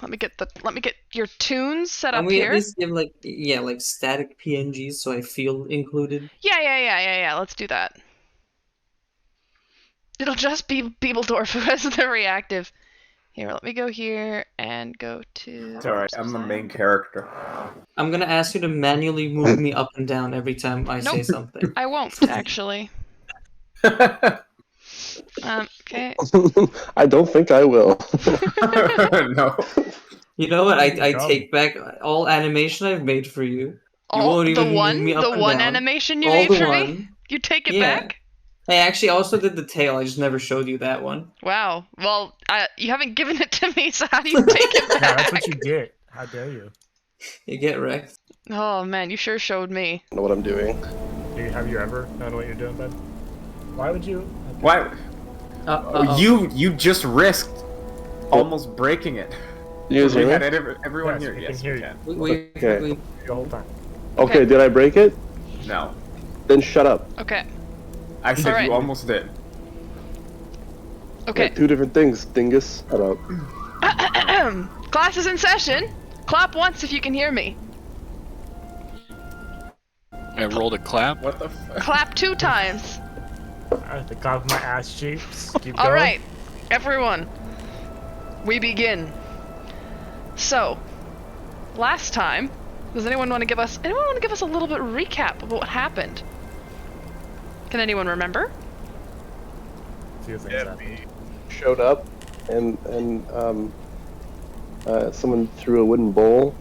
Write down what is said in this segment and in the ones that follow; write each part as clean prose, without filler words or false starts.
Let me get your tunes set up Can we here. at least give like static PNGs so I feel included? Yeah. Let's do that. It'll just be Beebledorf who has the reactive. Here, let me go here and go to... It's alright, I'm the main character. I'm gonna ask you to manually move me up and down every time I say something. I won't, actually. Okay. I don't think I will. No. You know what? I take back all animation I've made for you. You won't even move me up and down. Animation you made for me? You take it back? I actually also did the tail, I just never showed you that one. Wow. Well, you haven't given it to me, so how do you take it back? Yeah, that's what you get. How dare you? You get wrecked. Oh man, you sure showed me. I know what I'm doing. Have you ever known what you're doing, Ben? Why would you? Why? You just risked almost breaking it. You We hear had me? everyone Yes, here. we Yes, can hear we you. can. Okay. The whole time. Okay, did I break it? No. Then shut up. Okay. I said Alright. you almost did. Okay. Yeah, two different things, dingus. Shut up. Class is in session. Clap once if you can hear me. I rolled a clap. What the fuck? Clap 2 times. I have to cover my ass cheeks. Keep going. Alright, everyone. We begin. So, last time, does anyone want to give us a little bit of recap of what happened? Can anyone remember? A few things happened. Showed up, and someone threw a wooden bowl.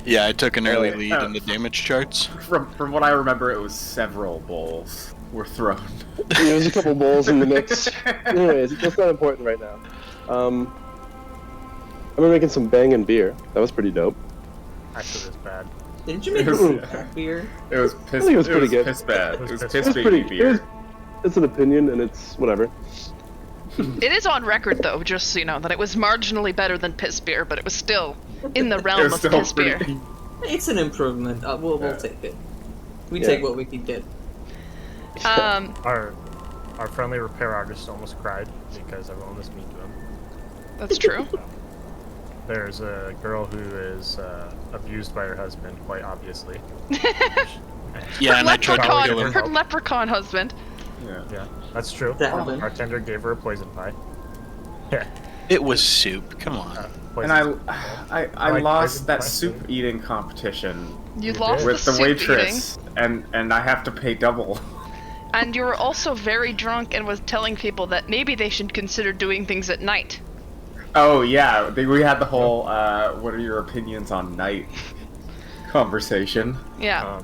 Yeah, I took an early lead in the damage charts. From what I remember, it was several bowls were thrown. There's a couple bowls in the mix. Anyways, that's not important right now. I remember making some banging beer. That was pretty dope. Actually, it's bad. Didn't you make Yeah. beer? It was piss. I think it was pretty good. Piss bad. It was piss It's baby pretty. beer. It's an opinion, and it's whatever. It is on record, though, just so you know, that it was marginally better than piss beer, but it was still in the realm of piss beer. It's an improvement. We'll take it. We Yeah. take what we can get. Our friendly repair artist almost cried because everyone was mean to him. That's true. There's a girl who is abused by her husband, quite obviously. Yeah, and I tried to kill him. Her leprechaun husband. Yeah, that's true. That happened. Bartender gave her a poison pie. Yeah. It was soup. Come on. And I like lost poison that pie, soup too. eating competition You did. lost with the soup waitress, eating, and I have to pay double. and you were also very drunk and was telling people that maybe they should consider doing things at night. Oh yeah, we had the whole "what are your opinions on night" conversation. Yeah.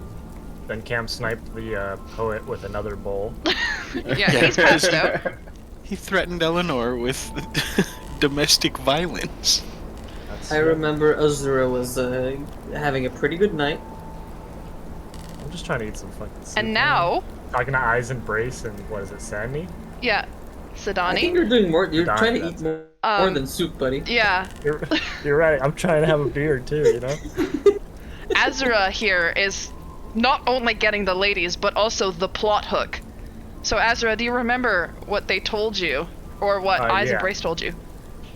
Then Cam sniped the poet with another bowl. Yeah, he's passed out. He threatened Eleanor with domestic violence. That's, I remember Azura was having a pretty good night. I'm just trying to eat some fucking soup. And now, talking to Eyes and Brace and what is it, Sandy? yeah, I think Sidani. you're doing more. You're Done, trying to that's eat more than soup, buddy. Yeah, You're right. I'm trying to have a beer too. You know. Azura here is not only getting the ladies, but also the plot hook. So Azura, do you remember what they told you? Or what Eyes and yeah. Brace told you?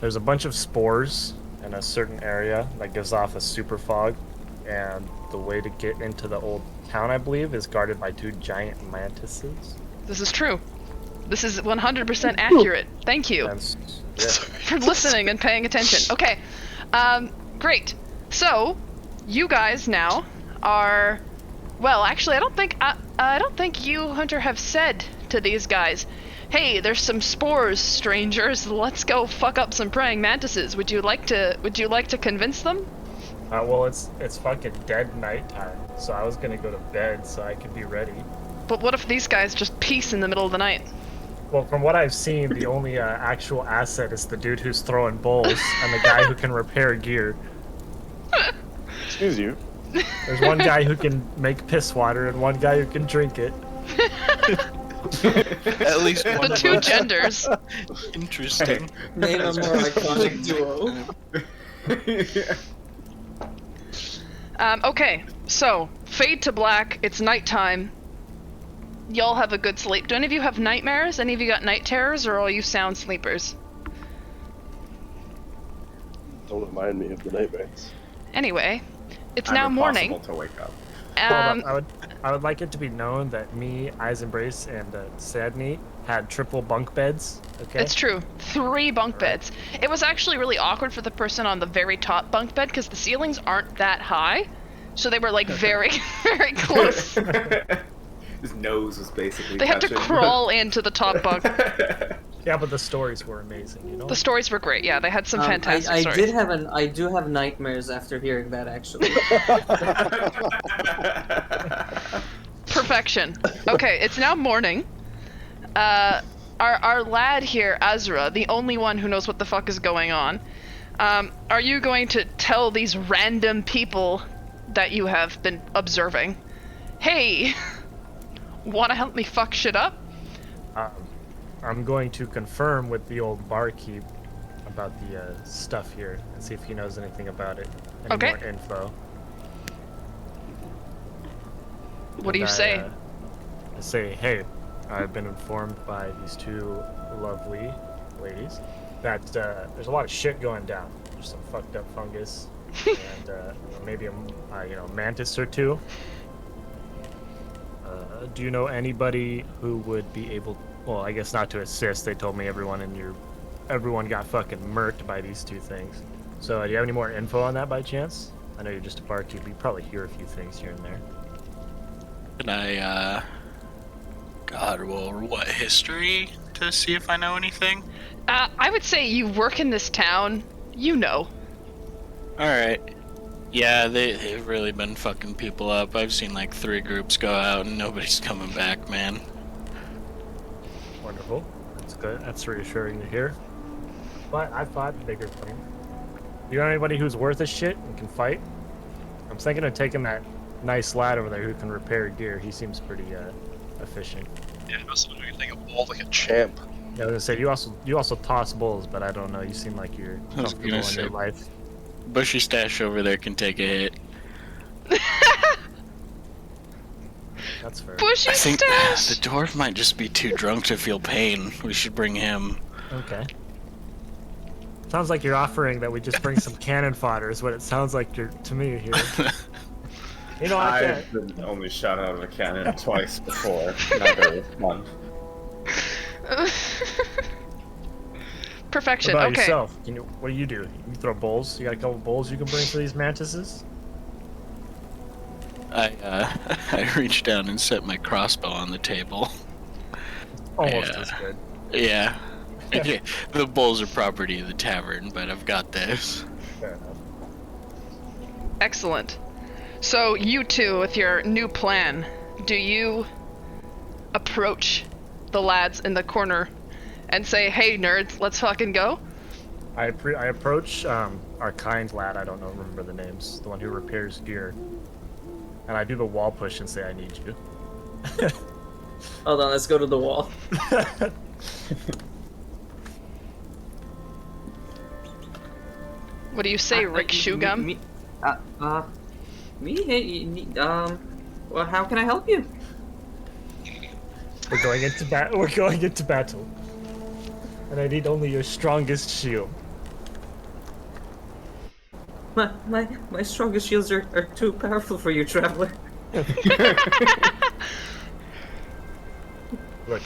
There's a bunch of spores in a certain area that gives off a super fog, and the way to get into the old town, I believe, is guarded by 2 giant mantises. This is true. This is 100% accurate. Thank you And, yeah. for listening and paying attention. Okay, great. So, you guys now are... Well, actually, I don't think you, Hunter, have said to these guys, "Hey, there's some spores, strangers. Let's go fuck up some praying mantises." Would you like to convince them? Well, it's fucking dead nighttime, so I was gonna go to bed so I could be ready. But what if these guys just peace in the middle of the night? Well, from what I've seen, the only actual asset is the dude who's throwing bowls and the guy who can repair gear. Excuse you. There's one guy who can make piss water and one guy who can drink it. At least one. The 2 genders. Interesting. Name a more iconic duo. Okay, so fade to black. It's nighttime. Y'all have a good sleep. Do any of you have nightmares? Any of you got night terrors, or are all you sound sleepers? Don't remind me of the nightmares. Anyway, it's now morning. Impossible to wake up. Hold up. I would like it to be known that me, Eyes Embrace, and Sadney had triple bunk beds. Okay. It's true. 3 bunk beds. It was actually really awkward for the person on the very top bunk bed because the ceilings aren't that high, so they were like very, very close. His nose was basically. They had to crawl into the top bunk. Yeah, but the stories were amazing, you know. The stories were great. Yeah, they had some fantastic stories. I do have nightmares after hearing that, actually. Perfection. Okay, it's now morning. Our lad here, Azereth, the only one who knows what the fuck is going on. Are you going to tell these random people that you have been observing, hey, want to help me fuck shit up? I'm going to confirm with the old barkeep about the stuff here and see if he knows anything about it. Any more info. What do you say? I say, hey, I've been informed by these 2 lovely ladies that there's a lot of shit going down. There's some fucked up fungus and maybe a mantis or 2. Do you know anybody who would be able? Well, I guess not to assist. They told me everyone got fucking murked by these 2 things. So, do you have any more info on that by chance? I know you're just a barkeep, but you probably hear a few things here and there. Can I, what history to see if I know anything? I would say you work in this town. You know. Alright. Yeah, they've really been fucking people up. I've seen like 3 groups go out and nobody's coming back, man. Wonderful. That's good. That's reassuring to hear. But I fought bigger things. You know anybody who's worth a shit and can fight? I'm thinking of taking that nice lad over there who can repair gear. He seems pretty efficient. Yeah, I was doing a ball like a champ. Yeah, I was gonna say you also toss bulls, but I don't know. You seem like you're comfortable in your life. Bushy Stash over there can take a hit. That's fair. Bushy I think Stash. the dwarf might just be too drunk to feel pain. We should bring him. Okay. Sounds like you're offering that we just bring some cannon fodder. Is what it sounds like to me here. You know, I've been only shot out of a cannon twice before. Neither one. Perfection. What about Okay. yourself? What do? You throw bowls? You got a couple bowls you can bring for these mantises? I reached down and set my crossbow on the table. Almost as good. Yeah. The bowls are property of the tavern, but I've got this. Fair enough. Excellent. So you 2, with your new plan, do you approach the lads in the corner and say, hey nerds, let's fucking go? I approach our kind lad, I don't remember the names, the one who repairs gear. And I do the wall push and say, I need you. Hold on, let's go to the wall. What do you say, Rick Shoegum? Well, how can I help you? We're going into battle. And I need only your strongest shield. My strongest shields are too powerful for you, traveler. Look,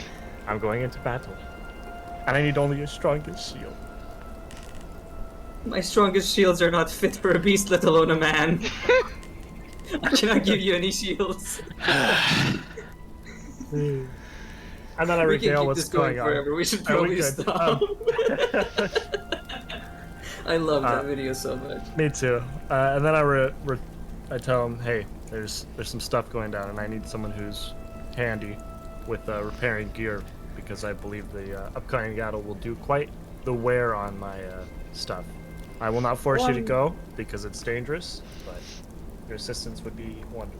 I'm going into battle. And I need only your strongest shield. My strongest shields are not fit for a beast, let alone a man. I cannot give you any shields. And then I regale what's going on. Forever. We should probably stop. I love that video so much. Me too. And then I tell him, hey, there's some stuff going down, and I need someone who's handy with repairing gear, because I believe the upcoming battle will do quite the wear on my stuff. I will not force you to go because it's dangerous, but your assistance would be wonderful.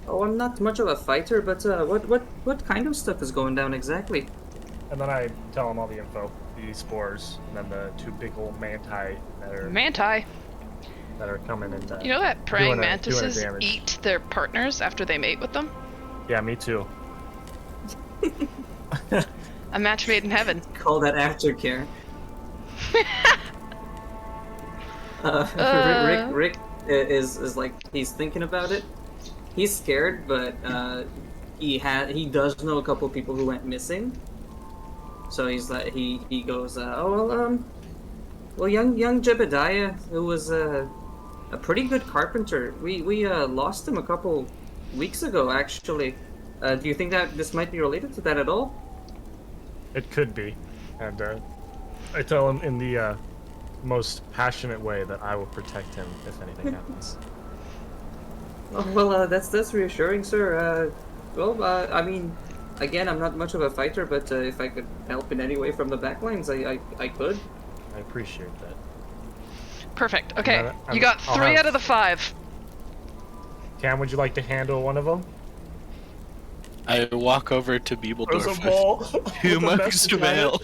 Oh, I'm not much of a fighter, but what kind of stuff is going down exactly? And then I tell him all the info, the spores, and then the 2 big old manti that are coming and you know that praying doing mantises damage. eat their partners after they mate with them? Yeah, me too. A match made in heaven. Call that aftercare. Rick is like, he's thinking about it. He's scared, but he does know a couple of people who went missing. So he's like, he goes, well, young Jebediah, who was a pretty good carpenter. We lost him a couple weeks ago, actually. Do you think that this might be related to that at all? It could be, and I tell him in the most passionate way that I will protect him if anything happens. Oh, well, that's reassuring, sir. I mean, again, I'm not much of a fighter, but if I could help in any way from the backlines, I could. I appreciate that. Perfect. Okay, you got 3 out of the 5. Cam, would you like to handle one of them? I walk over to Beebledorf There's a ball. with 2 mugs of ale.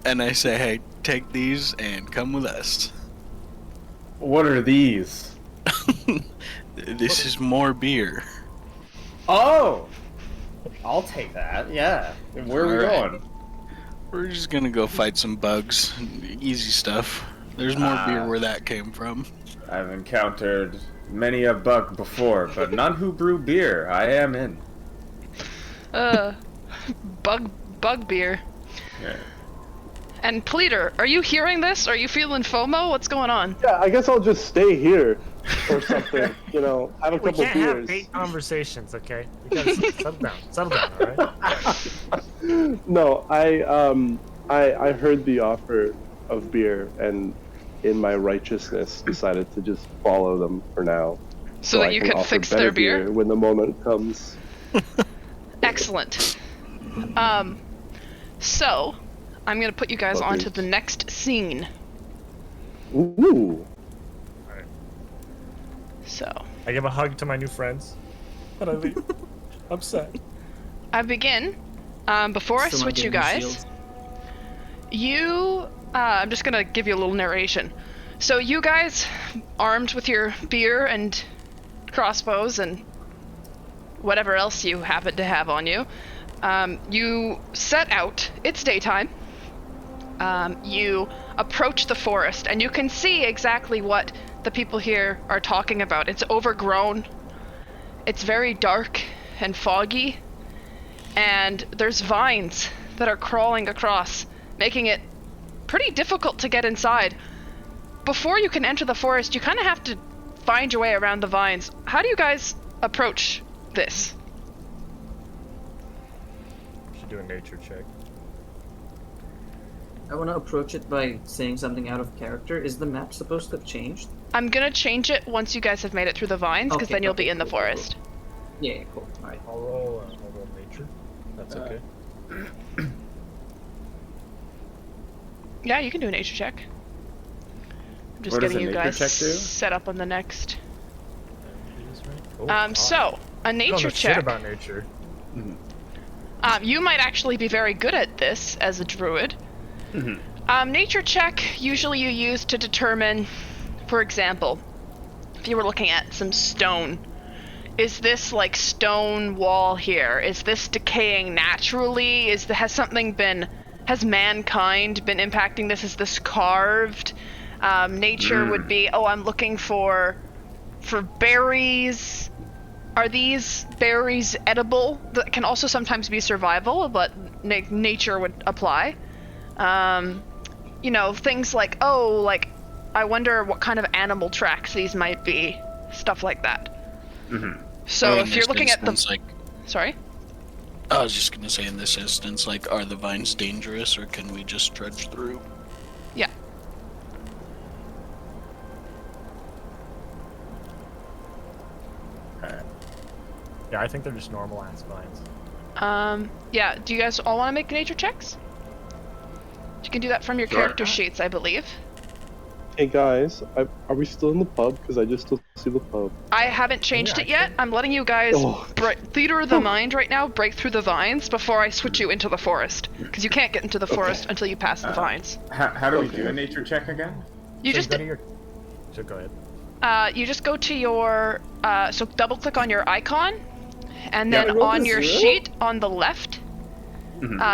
And I say, hey, take these and come with us. What are these? This is more beer. Oh! I'll take that, yeah. Where are we going? We're just gonna go fight some bugs. Easy stuff. There's more beer where that came from. I've encountered many a bug before, but none who brew beer. I am in. Bug beer. Yeah. And Pleader, are you hearing this? Are you feeling FOMO? What's going on? Yeah, I guess I'll just stay here or something. You know, have a couple We can't beers. have bait conversations, okay? You guys settle down, all right? No, I heard the offer of beer, and in my righteousness decided to just follow them for now. So that I you can could offer fix better their beer? when the moment comes. Excellent. So, I'm gonna put you guys onto the next scene. Ooh. Alright. So, I give a hug to my new friends, and I leave. Upset. I begin. Before I switch you guys, I'm just gonna give you a little narration. So you guys, armed with your beer and crossbows and whatever else you happen to have on you, you set out. It's daytime. You approach the forest, and you can see exactly what the people here are talking about. It's overgrown. It's very dark and foggy, and there's vines that are crawling across, making it pretty difficult to get inside. Before you can enter the forest, you kind of have to find your way around the vines. How do you guys approach this? Should do a nature check. I want to approach it by saying something out of character. Is the map supposed to have changed? I'm gonna change it once you guys have made it through the vines, because then you'll be in the forest. Cool. Yeah, cool. Alright. I'll roll nature. That's okay. Yeah, you can do a nature check. I'm just What does getting a you nature guys check do? set up on the next. Oh, So a I don't nature know check. shit about nature. You might actually be very good at this as a druid. Nature check, usually you use to determine, for example, if you were looking at some stone, is this like stone wall here? Is this decaying naturally? Has mankind been impacting this? Is this carved? Nature would be, I'm looking for berries. Are these berries edible? That can also sometimes be survival, but nature would apply. Things like, I wonder what kind of animal tracks these might be. Stuff like that. So if you're looking at the... Sorry? I was just gonna say, in this instance, are the vines dangerous, or can we just trudge through? Yeah. Yeah, I think they're just normal ass vines. Yeah, do you guys all want to make nature checks? You can do that from your character sheets, I believe. Hey guys, are we still in the pub? Because I just still see the pub. I haven't changed it yet. I'm letting you guys, theater of the mind right now, break through the vines before I switch you into the forest. Because you can't get into the forest until you pass the vines. How do we do a nature check again? You just... So go ahead. You just go to your... so double click on your icon, and then on your sheet on the left,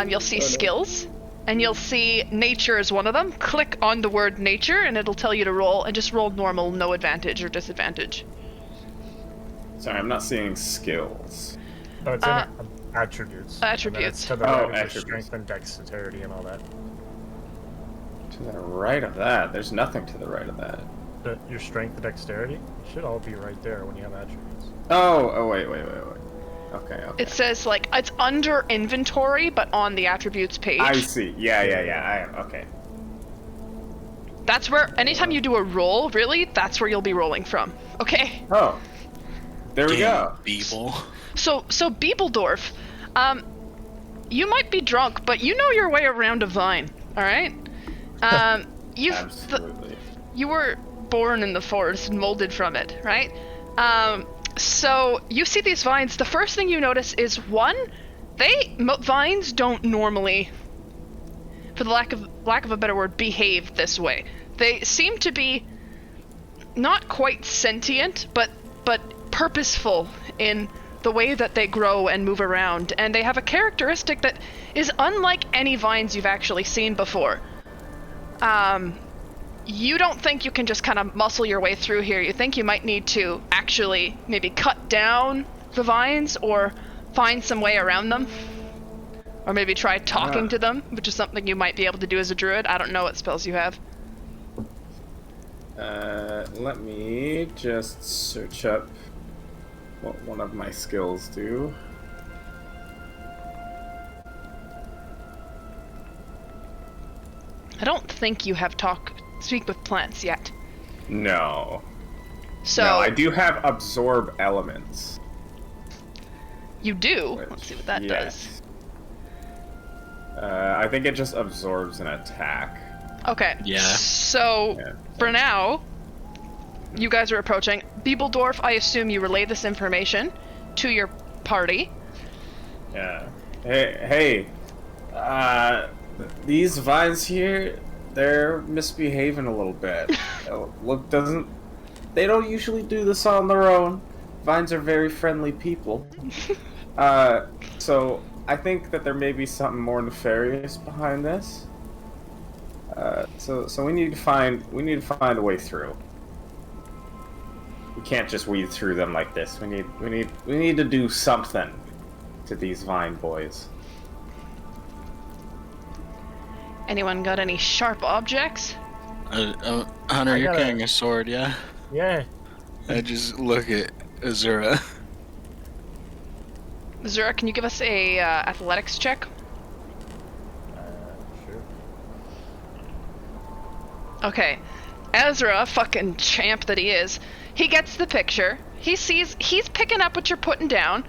you'll see skills. and you'll see nature is one of them. Click on the word nature, and it'll tell you to roll, and just roll normal, no advantage or disadvantage. Sorry, I'm not seeing skills. Oh, it's in attributes. Attributes. And then it's to the right of your attributes. strength and dexterity and all that. To the right of that, there's nothing to the right of that. Your strength and dexterity should all be right there when you have attributes. Oh, wait. Okay. It says, like, it's under inventory, but on the attributes page. I see. Yeah. Okay. That's where, anytime you do a roll, really, that's where you'll be rolling from. Okay? Oh. There we go. Beeble. So Beebledorf, you might be drunk, but you know your way around a vine, alright? Absolutely. You were born in the forest and molded from it, right? So you see these vines. The first thing you notice is one, vines don't normally, for the lack of a better word, behave this way. They seem to be not quite sentient, but purposeful in the way that they grow and move around, and they have a characteristic that is unlike any vines you've actually seen before. You don't think you can just kind of muscle your way through here. You think you might need to actually maybe cut down the vines or find some way around them. Or maybe try talking to them, which is something you might be able to do as a druid. I don't know what spells you have. Let me just search up what one of my skills do. I don't think you have speak with plants yet. No. So No, I do have absorb elements. You do? Which, Let's see what that does. I think it just absorbs an attack. Okay. Yeah. So, Yeah. for now, you guys are approaching. Beebledorf, I assume you relay this information to your party. Yeah. Hey, these vines here, they're misbehaving a little bit. They don't usually do this on their own. Vines are very friendly people. So I think that there may be something more nefarious behind this. So we need to find a way through. We can't just weed through them like this. We need to do something to these vine boys. Anyone got any sharp objects? Hunter, you're carrying a sword, yeah? Yeah. I just look at Azura. Zura, can you give us a athletics check? Sure. Okay. Ezra, fucking champ that he is, he gets the picture. He's picking up what you're putting down.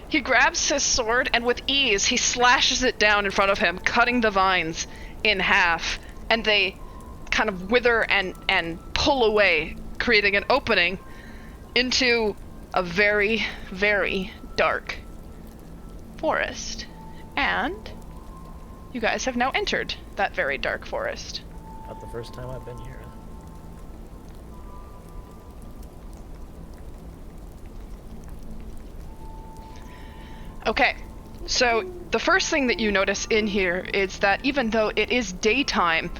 He grabs his sword and with ease he slashes it down in front of him, cutting the vines in half, and they kind of wither and pull away, creating an opening into a very, very dark forest. And you guys have now entered that very dark forest. Not the first time I've been here. Okay, so the first thing that you notice in here is that even though it is daytime,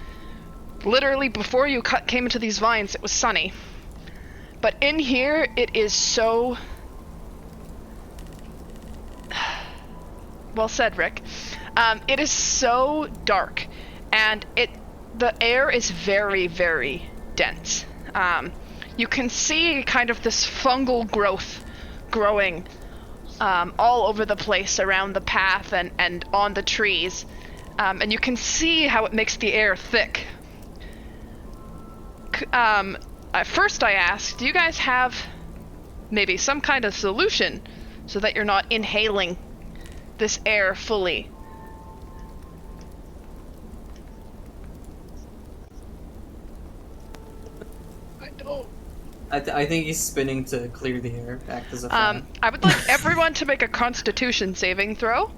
literally before you came into these vines, it was sunny. But in here, it is so... Well said, Rick. It is so dark, and the air is very, very dense. You can see kind of this fungal growth growing all over the place around the path and on the trees. And you can see how it makes the air thick. At first I asked, do you guys have maybe some kind of solution so that you're not inhaling this air fully? I don't. I think he's spinning to clear the air, act as a fan. I would like everyone to make a Constitution saving throw.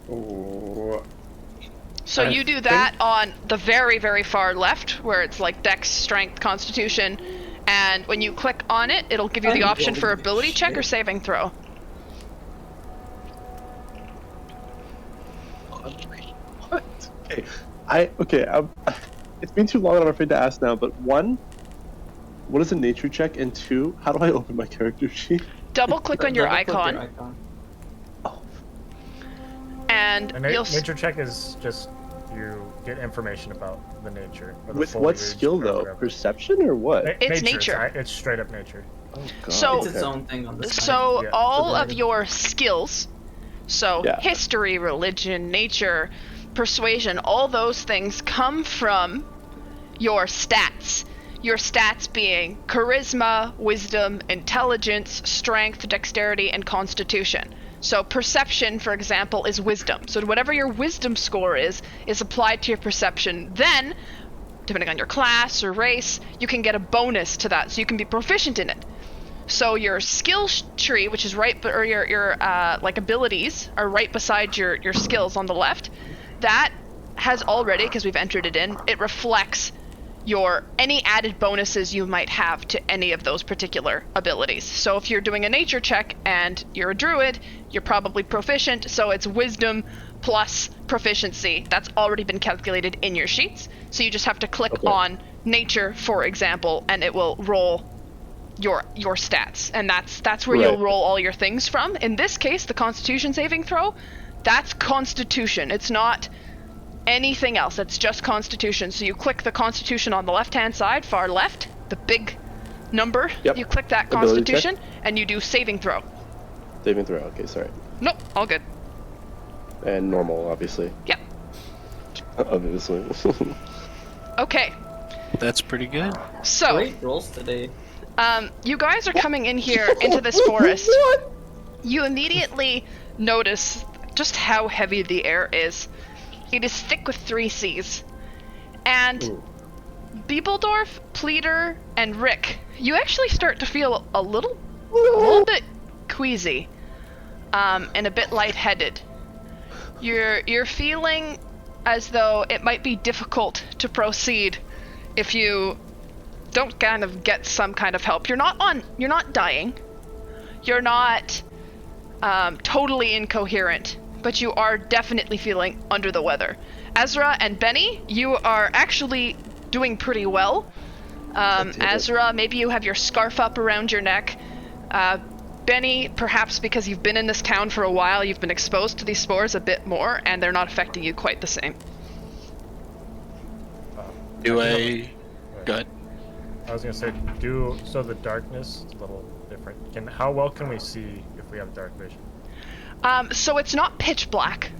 Ooh. So you do that on the very, very far left, where it's like Dex, Strength, Constitution, and when you click on it, it'll give you the option for ability check or saving throw. It's been too long and I'm afraid to ask now, but one, what is a nature check? And two, how do I open my character sheet? Double click on your icon, and you'll nature check is just you get information about the nature. Or the With what foliage skill or though? whatever. Perception or what? It's nature. It's straight up nature. Oh god. So- It's its own thing on the side. So Yeah. all of your skills, so Yeah. history, religion, nature, persuasion, all those things come from your stats. Your stats being charisma, wisdom, intelligence, strength, dexterity, and constitution. So perception, for example, is wisdom. So whatever your wisdom score is applied to your perception. Then, depending on your class or race, you can get a bonus to that, so you can be proficient in it. So your skill tree, which is right, or your like abilities, are right beside your skills on the left. That has already, because we've entered it in, it reflects any added bonuses you might have to any of those particular abilities. So if you're doing a nature check and you're a druid, you're probably proficient, so it's wisdom plus proficiency. That's already been calculated in your sheets. So you just have to click on nature, for example, and it will roll your stats. And that's where you'll roll all your things from. In this case, the constitution saving throw, that's constitution. It's not anything else. It's just constitution. So you click the constitution on the left-hand side, far left, the big number. Yep. You click that Ability constitution, and you do saving throw. Saving throw. Okay, sorry. Nope, all good. And normal, obviously. Yep. Obviously. Okay, That's pretty good. so Great rolls today. you guys are coming in here into this forest. You immediately notice just how heavy the air is. It is thick with 3 C's. And Beebledorf, Pleader, and Rick, you actually start to feel a little bit queasy, and a bit lightheaded. You're feeling as though it might be difficult to proceed if you don't kind of get some kind of help. You're not dying. You're not totally incoherent, but you are definitely feeling under the weather. Ezra and Benny, you are actually doing pretty well. Ezra, maybe you have your scarf up around your neck. Benny, perhaps because you've been in this town for a while, you've been exposed to these spores a bit more, and they're not affecting you quite the same. Do I... Go ahead. I was gonna say, so the darkness is a little different. How well can we see if we have dark vision? So it's not pitch black.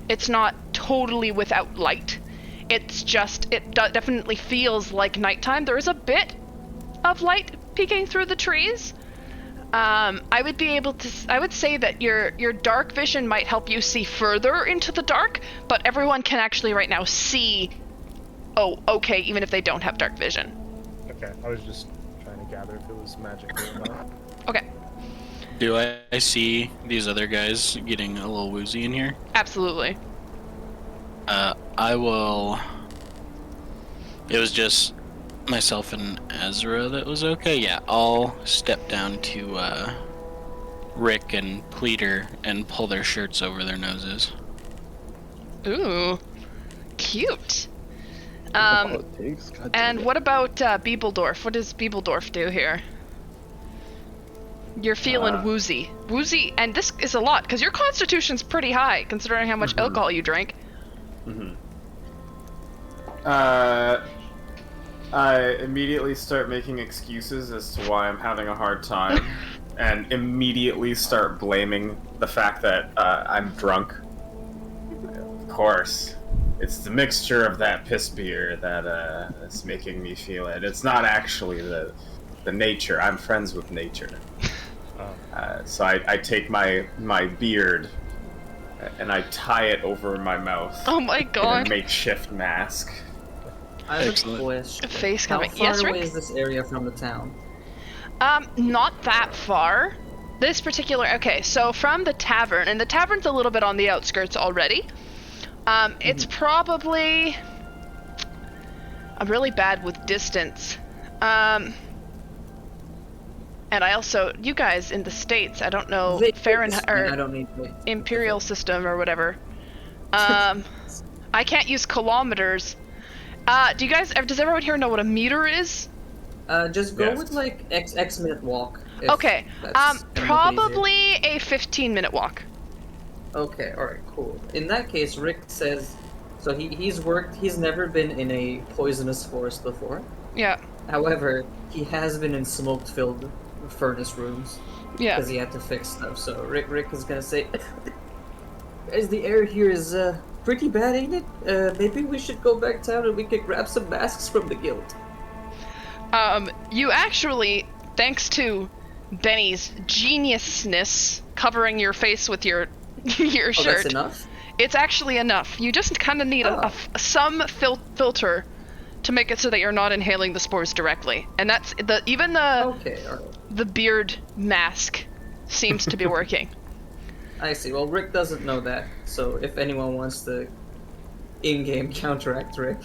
It's not totally without light. It's just, it definitely feels like nighttime. There is a bit of light peeking through the trees. I would say that your dark vision might help you see further into the dark, but everyone can actually right now see, okay, even if they don't have dark vision. Okay, I was just trying to gather if it was magic or not. Okay, Do I see these other guys getting a little woozy in here? absolutely. I will... It was just myself and Ezra that was okay? Yeah, I'll step down to Rick and Pleader and pull their shirts over their noses. Ooh, cute. Politics? God damn And it. what about Beebledorf? What does Beebledorf do here? You're feeling woozy. Woozy, and this is a lot, because your constitution's pretty high, considering how much alcohol you drink. I immediately start making excuses as to why I'm having a hard time, and immediately start blaming the fact that I'm drunk. Of course, it's the mixture of that piss beer that is making me feel it. It's not actually the nature. I'm friends with nature. So I take my beard and I tie it over my mouth. Oh my In a god. makeshift mask. I have Excellent. a question. Face How coming. far Yes, away Rick? is this area from the town? Not that far. This particular, okay, so from the tavern, and the tavern's a little bit on the outskirts already. It's probably, I'm really bad with distance. And I also, you guys in the States, I don't know, Fahrenheit, I or don't need to. Imperial system or whatever. I can't use kilometers. Does everyone here know what a meter is? Just go Yes. with like X minute walk. if Okay. that's gonna make it easier. Probably a 15-minute walk. Okay, alright, cool. In that case, Rick says, so he's never been in a poisonous forest before. Yeah. However, he has been in smoke-filled furnace rooms Yeah. because he had to fix stuff. So Rick is gonna say, guys, the air here is pretty bad, ain't it? Maybe we should go back town and we could grab some masks from the guild. You actually, thanks to Benny's geniusness covering your face with your your Oh, shirt, that's enough? it's actually enough. You just kind of need some filter to make it so that you're not inhaling the spores directly, and that's even Okay, alright. the beard mask seems to be working. I see. Well, Rick doesn't know that, so if anyone wants to in-game counteract Rick.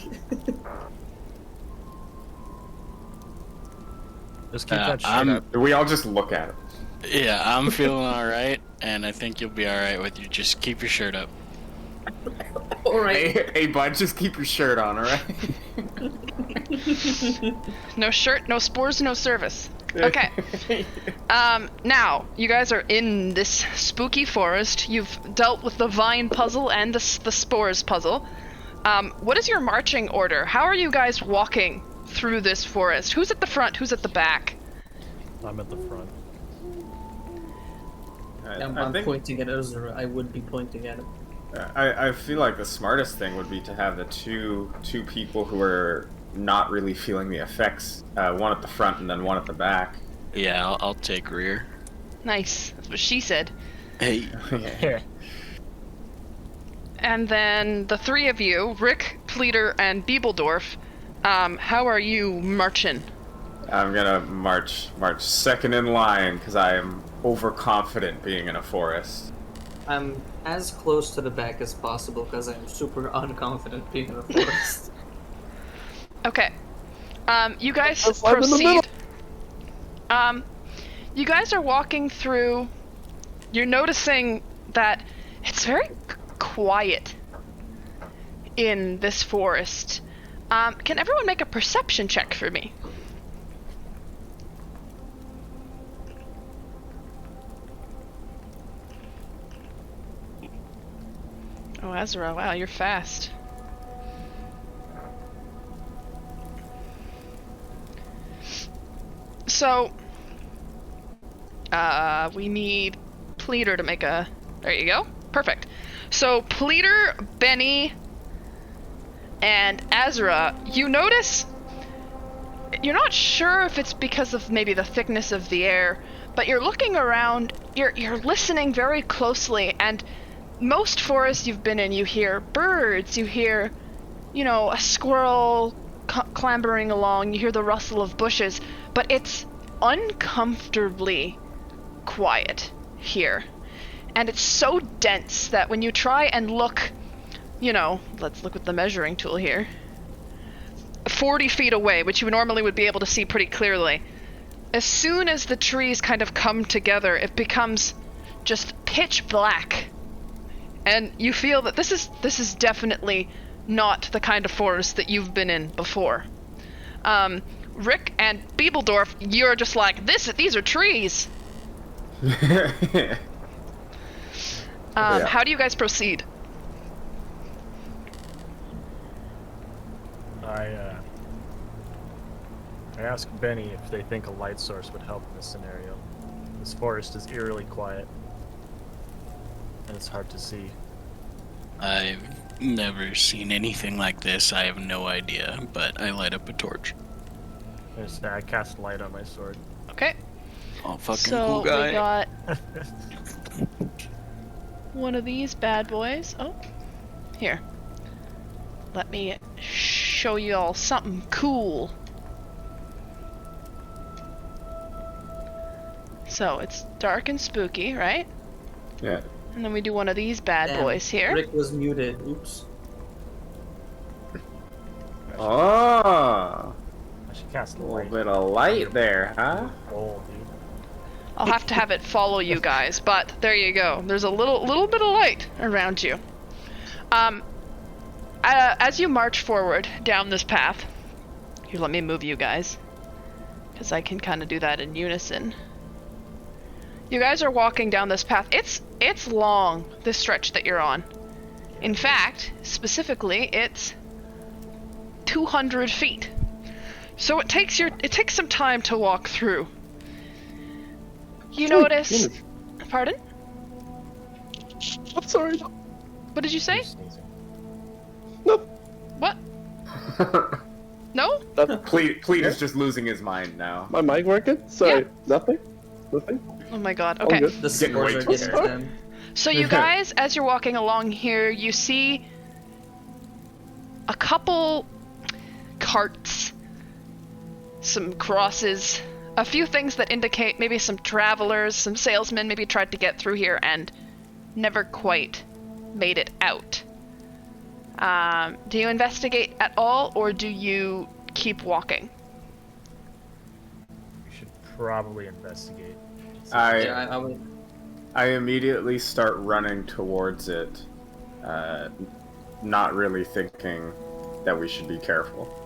Just keep that shit I'm- up. We all just look at him. Yeah, I'm feeling alright, and I think you'll be alright with you. Just keep your shirt up. Alright. Hey, bud, just keep your shirt on, alright? No shirt, no spores, no service. Okay. Now, you guys are in this spooky forest. You've dealt with the vine puzzle and the spores puzzle. What is your marching order? How are you guys walking through this forest? Who's at the front? Who's at the back? I'm at the front. I'm think- pointing at Azereth. I would be pointing at him. I feel like the smartest thing would be to have the two people who are not really feeling the effects, one at the front and then one at the back. Yeah, I'll take rear. Nice. That's what she said. Hey, Yeah. And then the three of you, Rick, Pleater, and Biebeldorf, how are you marching? I'm gonna march second in line because I am overconfident being in a forest. I'm as close to the back as possible because I'm super unconfident being in the forest. Okay. You guys Let's slide in the middle. proceed. You guys are walking through. You're noticing that it's very quiet in this forest. Can everyone make a perception check for me? Oh, Azereth, wow, you're fast. So, we need Pleater to make a... There you go. Perfect. So, Pleater, Benny, and Azereth, you notice... You're not sure if it's because of maybe the thickness of the air, but you're looking around, you're listening very closely, and most forests you've been in, you hear birds, you hear, a squirrel clambering along, you hear the rustle of bushes, but it's uncomfortably quiet here. And it's so dense that when you try and look, let's look with the measuring tool here, 40 feet away, which you normally would be able to see pretty clearly, as soon as the trees kind of come together, it becomes just pitch black. And you feel that this is definitely not the kind of forest that you've been in before. Rick and Biebeldorf, you're just like, these are trees. Yeah. How do you guys proceed? I asked Benny if they think a light source would help in this scenario. This forest is eerily quiet, and it's hard to see. I've never seen anything like this. I have no idea, but I light up a torch. I cast light on my sword. Okay. Oh, fucking So cool guy. we got one of these bad boys. Oh, here. Let me show you all something cool. So it's dark and spooky, right? Yeah. And then we do one of these bad Damn, boys here. Rick was muted. Oops. Oh, I should cast a little light. bit of light there, huh? Oh, dude. I'll have to have it follow you guys, but there you go. There's a little bit of light around you. as you march forward down this path, here, let me move you guys, because I can kind of do that in unison. You guys are walking down this path. It's long, this stretch that you're on. In fact, specifically, it's 200 feet. So it takes some time to walk through. You notice... Pardon? I'm sorry. What did you say? No. What? No? Pleat is just losing his mind now. My mic working? Sorry. Yeah. Nothing? Nothing? Oh my god, All okay. good. The Getting way scores are too getting scared. them. So you guys, as you're walking along here, you see a couple carts, some crosses, a few things that indicate maybe some travelers, some salesmen maybe tried to get through here and never quite made it out. Do you investigate at all, or do you keep walking? We should probably investigate. Yeah, I would. I immediately start running towards it, not really thinking that we should be careful.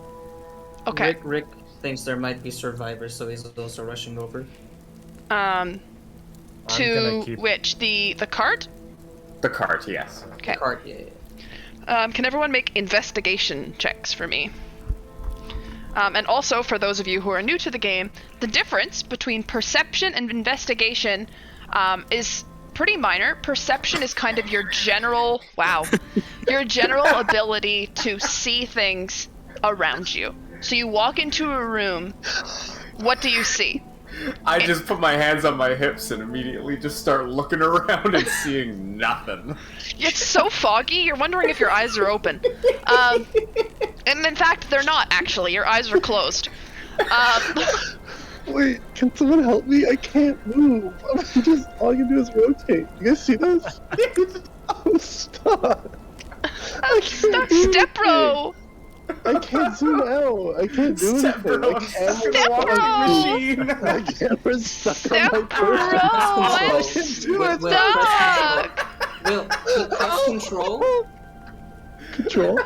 Okay. Rick thinks there might be survivors, so he's also rushing over. gonna To keep- which? The cart? The cart, yes. Okay. Cart, yeah. Can everyone make investigation checks for me? And also, for those of you who are new to the game, the difference between perception and investigation is pretty minor. Perception is kind of your general, your general ability to see things around you. So you walk into a room, what do you see? I just put my hands on my hips and immediately just start looking around and seeing nothing. It's so foggy, you're wondering if your eyes are open. And in fact, they're not, actually. Your eyes are closed. Wait, can someone help me? I can't move. I'm just, all I can do is rotate. You guys see this? I'm stuck. I can't do Stepbro! I can't zoom out. I can't do anything. My Stepbro! my camera's stuck on my Stepbro! I'm I can't do it. stuck! Will, press control. Control?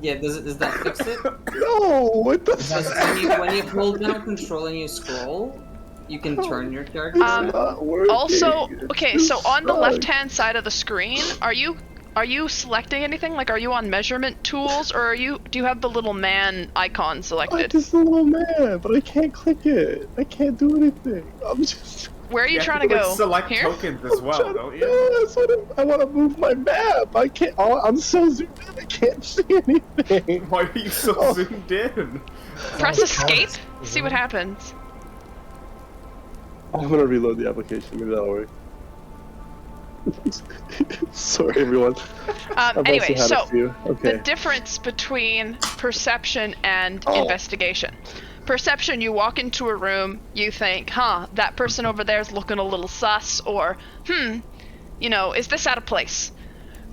Yeah, does that fix it? No, what the Because fuck? when you hold down control and you scroll, you can turn your character. It's not working. Also, It's okay, just so on the stuck. left-hand side of the screen, are you selecting anything? Like, are you on measurement tools, or do you have the little man icon I'm selected? just a little man, but I can't click it. I can't do anything. I'm just. Where are you have trying to, to go? select Here? tokens as well, trying don't to- you? Yeah, that's what I want to move my map. I can't. Oh, I'm so zoomed in. I can't see anything. Why are you so Oh. zoomed in? Press escape. See what happens. I'm gonna reload the application. Maybe that'll work. Sorry, everyone. I've Anyway, also had so a few. the Okay. difference between perception and Oh. investigation. Perception, you walk into a room, you think, that person over there is looking a little sus, or, is this out of place?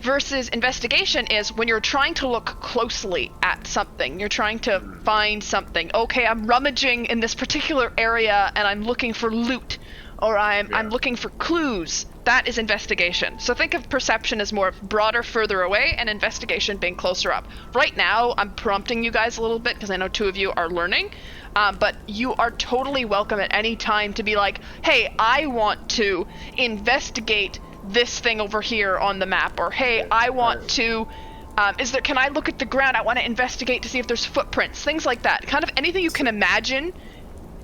Versus investigation is when you're trying to look closely at something. You're trying to find something. Okay, I'm rummaging in this particular area and I'm looking for loot, or I'm looking for clues. That is investigation. So think of perception as more broader, further away, and investigation being closer up. Right now, I'm prompting you guys a little bit because I know two of you are learning, but you are totally welcome at any time to be like, hey, I want to investigate this thing over here on the map, or hey, I want to, can I look at the ground? I want to investigate to see if there's footprints, things like that. Kind of anything you can imagine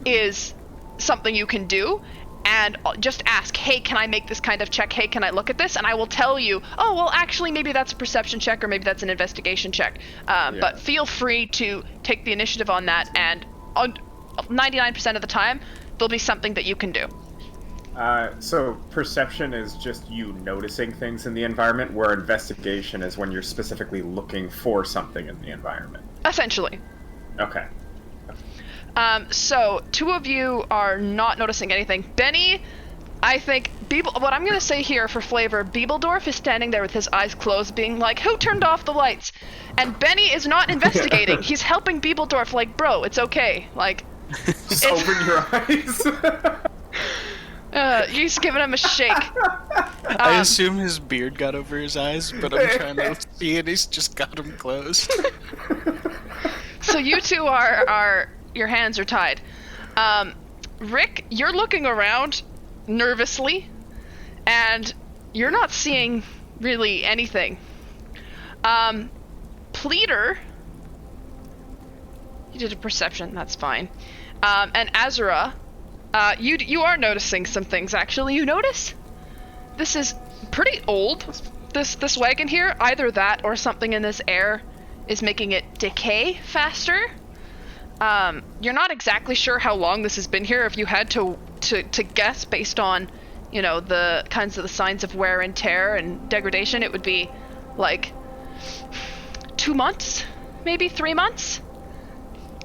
is something you can do. And just ask, hey, can I make this kind of check? Hey, can I look at this? And I will tell you, oh, well, actually, maybe that's a perception check, or maybe that's an investigation check. But feel free to take the initiative on that, and 99% of the time, there'll be something that you can do. So perception is just you noticing things in the environment, where investigation is when you're specifically looking for something in the environment. Essentially. Okay. So, two of you are not noticing anything. Benny, I think, what I'm going to say here for flavor, Beebledorf is standing there with his eyes closed, being like, who turned off the lights? And Benny is not investigating. He's helping Beebledorf, like, bro, it's okay. Like, Just open your eyes. He's giving him a shake. I assume his beard got over his eyes, but I'm trying to see it. He's just got them closed. So you two are your hands are tied. Rick, you're looking around nervously, and you're not seeing really anything. Pleader, you did a perception, that's fine. And Azereth, you are noticing some things, actually. You notice this is pretty old, this wagon here. Either that or something in this air is making it decay faster. You're not exactly sure how long this has been here. If you had to guess based on, the kinds of the signs of wear and tear and degradation, it would be like 2 months, maybe 3 months.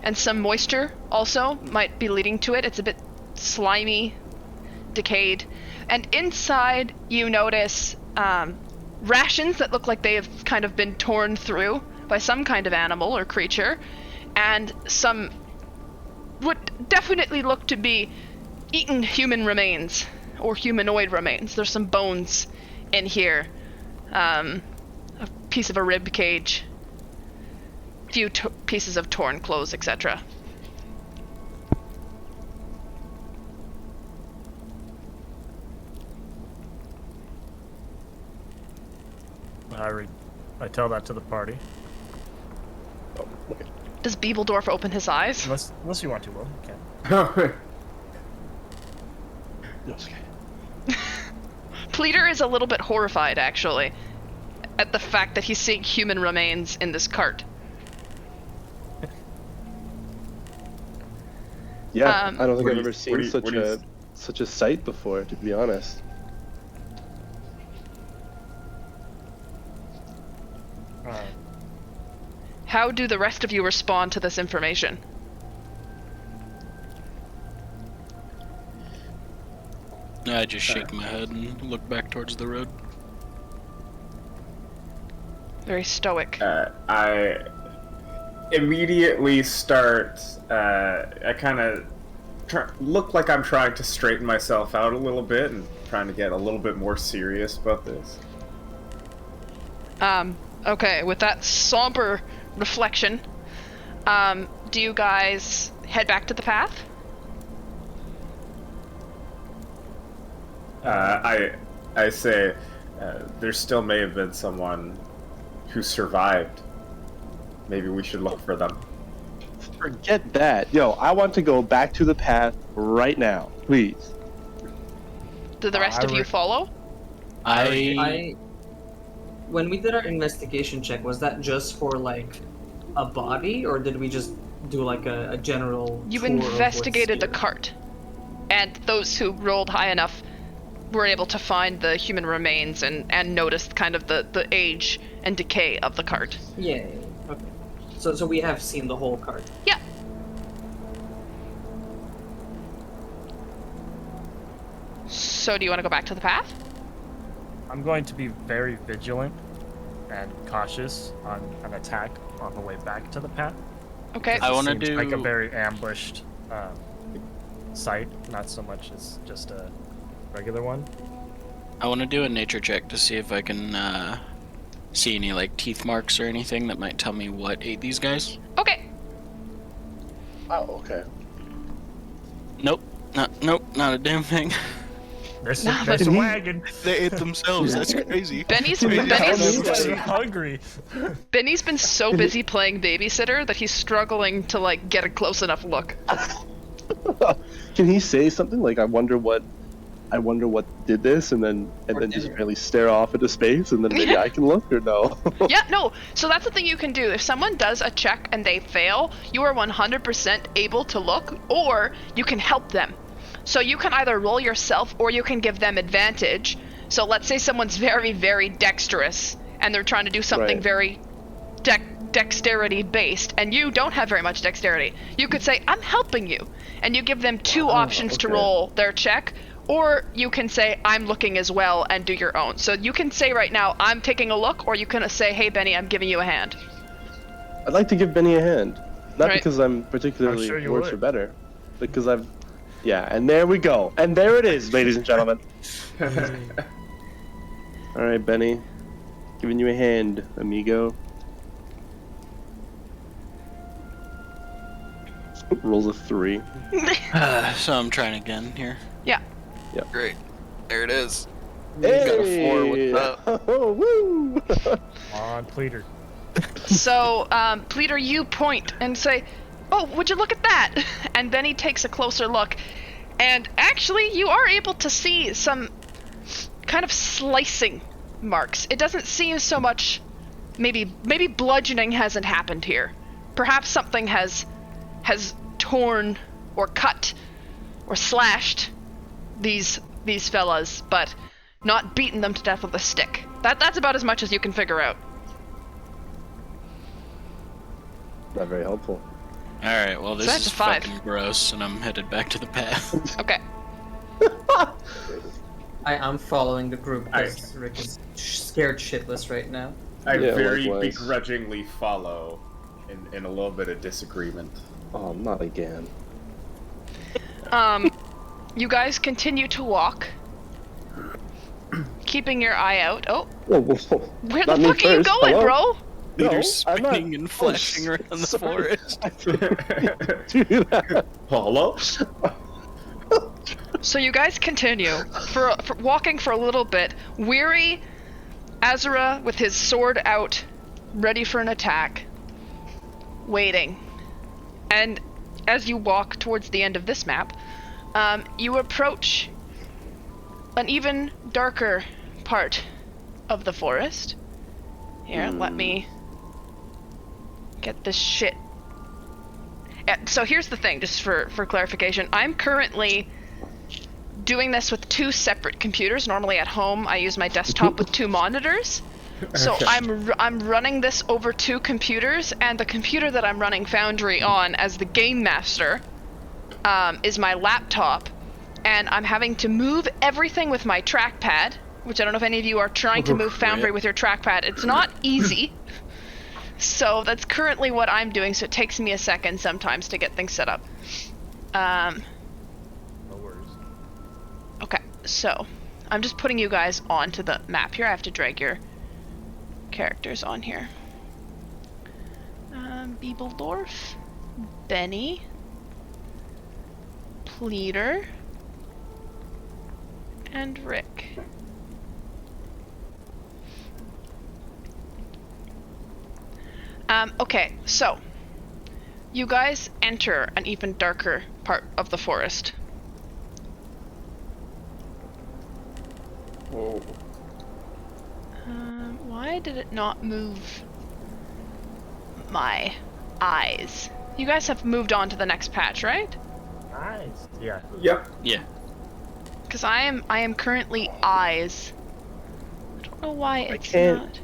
And some moisture also might be leading to it. It's a bit slimy, decayed. And inside you notice rations that look like they have kind of been torn through by some kind of animal or creature, and some would definitely look to be eaten human remains or humanoid remains. There's some bones in here, a piece of a rib cage, few pieces of torn clothes, etc. I tell that to the party. Oh, okay. Does Beebledorf open his eyes? Unless you want to, Will. You can. Okay. Pleader is a little bit horrified, actually, at the fact that he's seeing human remains in this cart. Yeah, I don't think what I've do ever you- seen what do you- such a sight before, to be honest. How do the rest of you respond to this information? I just shake my head and look back towards the road. Very stoic. I immediately start. I kind of look like I'm trying to straighten myself out a little bit and trying to get a little bit more serious about this. Okay, with that somber reflection, do you guys head back to the path? I say there still may have been someone who survived. Maybe we should look for them. Forget that. Yo, I want to go back to the path right now, please. Do the rest of you follow? When we did our investigation check, was that just for like a body, or did we just do like a general You tour of what's investigated the here? cart, and those who rolled high enough were able to find the human remains and noticed kind of the age and decay of the cart. Yeah. Okay. So we have seen the whole cart. Yeah. So do you want to go back to the path? I'm going to be very vigilant and cautious on an attack on the way back to the path. Okay. I wanna Seems do- like a very ambushed site, not so much as just a regular one. I want to do a nature check to see if I can see any like teeth marks or anything that might tell me what ate these guys. Okay. Oh, okay. Nope, not a damn thing. There's Nah, a but- wagon. They ate themselves. That's crazy. Benny's I'm hungry. Benny's been so busy playing babysitter that he's struggling to like get a close enough look. Can he say something like, I wonder what did this, and then just really stare off into space, and then maybe I can look, or no? Yeah, no. So that's the thing you can do. If someone does a check and they fail, you are 100% able to look, or you can help them. So you can either roll yourself, or you can give them advantage. So let's say someone's very, very dexterous, and they're trying to do something Right. very dexterity based, and you don't have very much dexterity. You could say, I'm helping you, and you give them two options to okay. roll their check. Or you can say, I'm looking as well, and do your own. So you can say right now, I'm taking a look, or you can say, hey, Benny, I'm giving you a hand. I'd like to give Benny a hand. Not Right. because I'm particularly I'm sure you worse would. or better, because I've Yeah, and there we go. And there it is, ladies and gentlemen. Alright, Benny. Giving you a hand, amigo. Rolls a 3. So I'm trying again here. Yeah. Great. There it is. Hey! Got a 4. What's up? Oh, woo! On Pleader. So, Pleader, you point and say, "Oh, would you look at that?" And then he takes a closer look, and actually, you are able to see some kind of slicing marks. It doesn't seem so much. Maybe bludgeoning hasn't happened here. Perhaps something has torn or cut or slashed these fellas, but not beaten them to death with a stick. That's about as much as you can figure out. Not very helpful. Alright, well, this that's is a 5. fucking gross, and I'm headed back to the path. Okay. I'm following the group because Rick is scared shitless right now. I Yeah, very likewise. begrudgingly follow in a little bit of disagreement. Oh, not again. You guys continue to walk, keeping your eye out. Oh, Whoa, whoa, whoa. where Not the me fuck are you first, going, hello? bro? Leader's I'm not- spinning and flashing around the sorry. forest. I didn't do that. Hello? So you guys continue for walking for a little bit, weary. Azereth with his sword out, ready for an attack, waiting. And as you walk towards the end of this map, you approach an even darker part of the forest. Here, let me get this shit. So here's the thing, just for clarification. I'm currently doing this with 2 separate computers. Normally at home, I use my desktop with 2 monitors. So I'm running this over 2 computers, and the computer that I'm running Foundry on as the game master is my laptop, and I'm having to move everything with my trackpad, which I don't know if any of you are trying to move Foundry with your trackpad. It's not easy. So that's currently what I'm doing, so it takes me a second sometimes to get things set up. No worries. Okay, so I'm just putting you guys onto the map here. I have to drag your characters on here. Beebledorf, Benny, Pleader, and Rick. Okay, so you guys enter an even darker part of the forest. Whoa. Why did it not move my eyes? You guys have moved on to the next patch, right? Nice. Yeah. Yep. Yeah. Because I am currently eyes. I don't know why it's can't- not.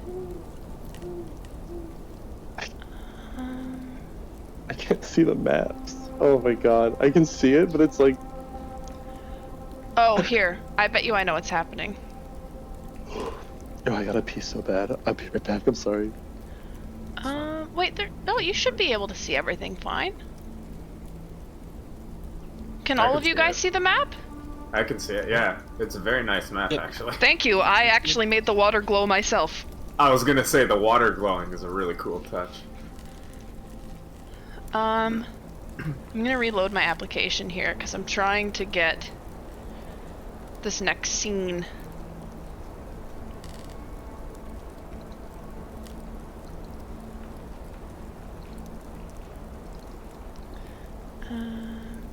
I can't see the maps. Oh my god. I can see it, but it's like... Oh, here. I bet you I know what's happening. Oh, I gotta pee so bad. I'll be right back. I'm sorry. Wait, there. No, you should be able to see everything fine. Can I all can of you see guys it. see the map? I can see it, yeah. It's a very nice map, Yep. actually. Thank you. I actually made the water glow myself. I was gonna say the water glowing is a really cool touch. I'm gonna reload my application here because I'm trying to get this next scene.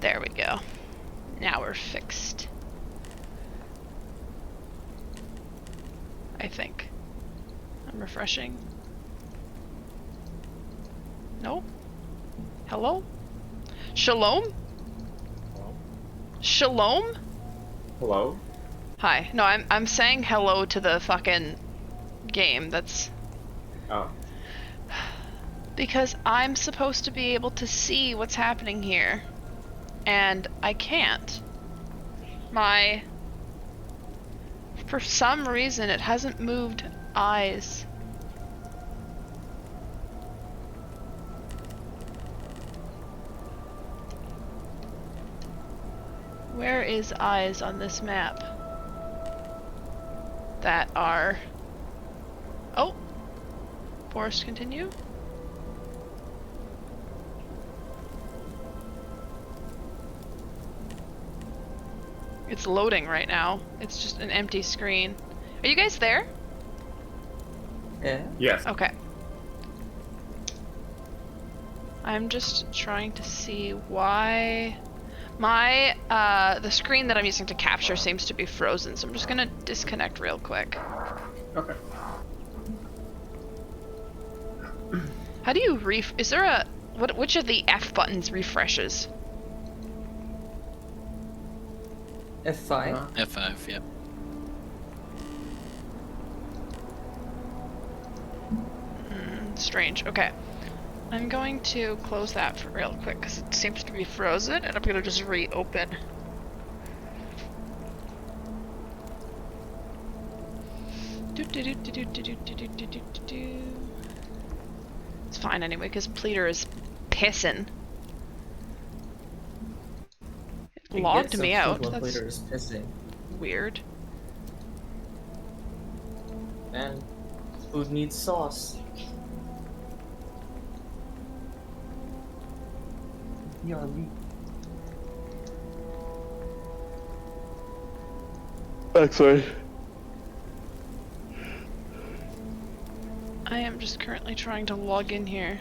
There we go. Now we're fixed. I think. I'm refreshing. Nope. Hello? Shalom? Hello? Shalom? Hello? Hi. No, I'm saying hello to the fucking game. That's Oh. because I'm supposed to be able to see what's happening here. And I can't. For some reason, it hasn't moved eyes. Where is eyes on this map? That are... Oh! Forest continue? It's loading right now. It's just an empty screen. Are you guys there? Yeah. Yes. Okay. I'm just trying to see why my the screen that I'm using to capture seems to be frozen, so I'm just gonna disconnect real quick. Okay. How do you is there a which of the F buttons refreshes? F5. F5, yep. Strange. Okay. I'm going to close that for real quick because it seems to be frozen, and I'm gonna just reopen. It's fine anyway because Pleader is pissing. It logged me out. That's Later is pissing. weird. Man, food needs sauce. Sorry. I am just currently trying to log in here.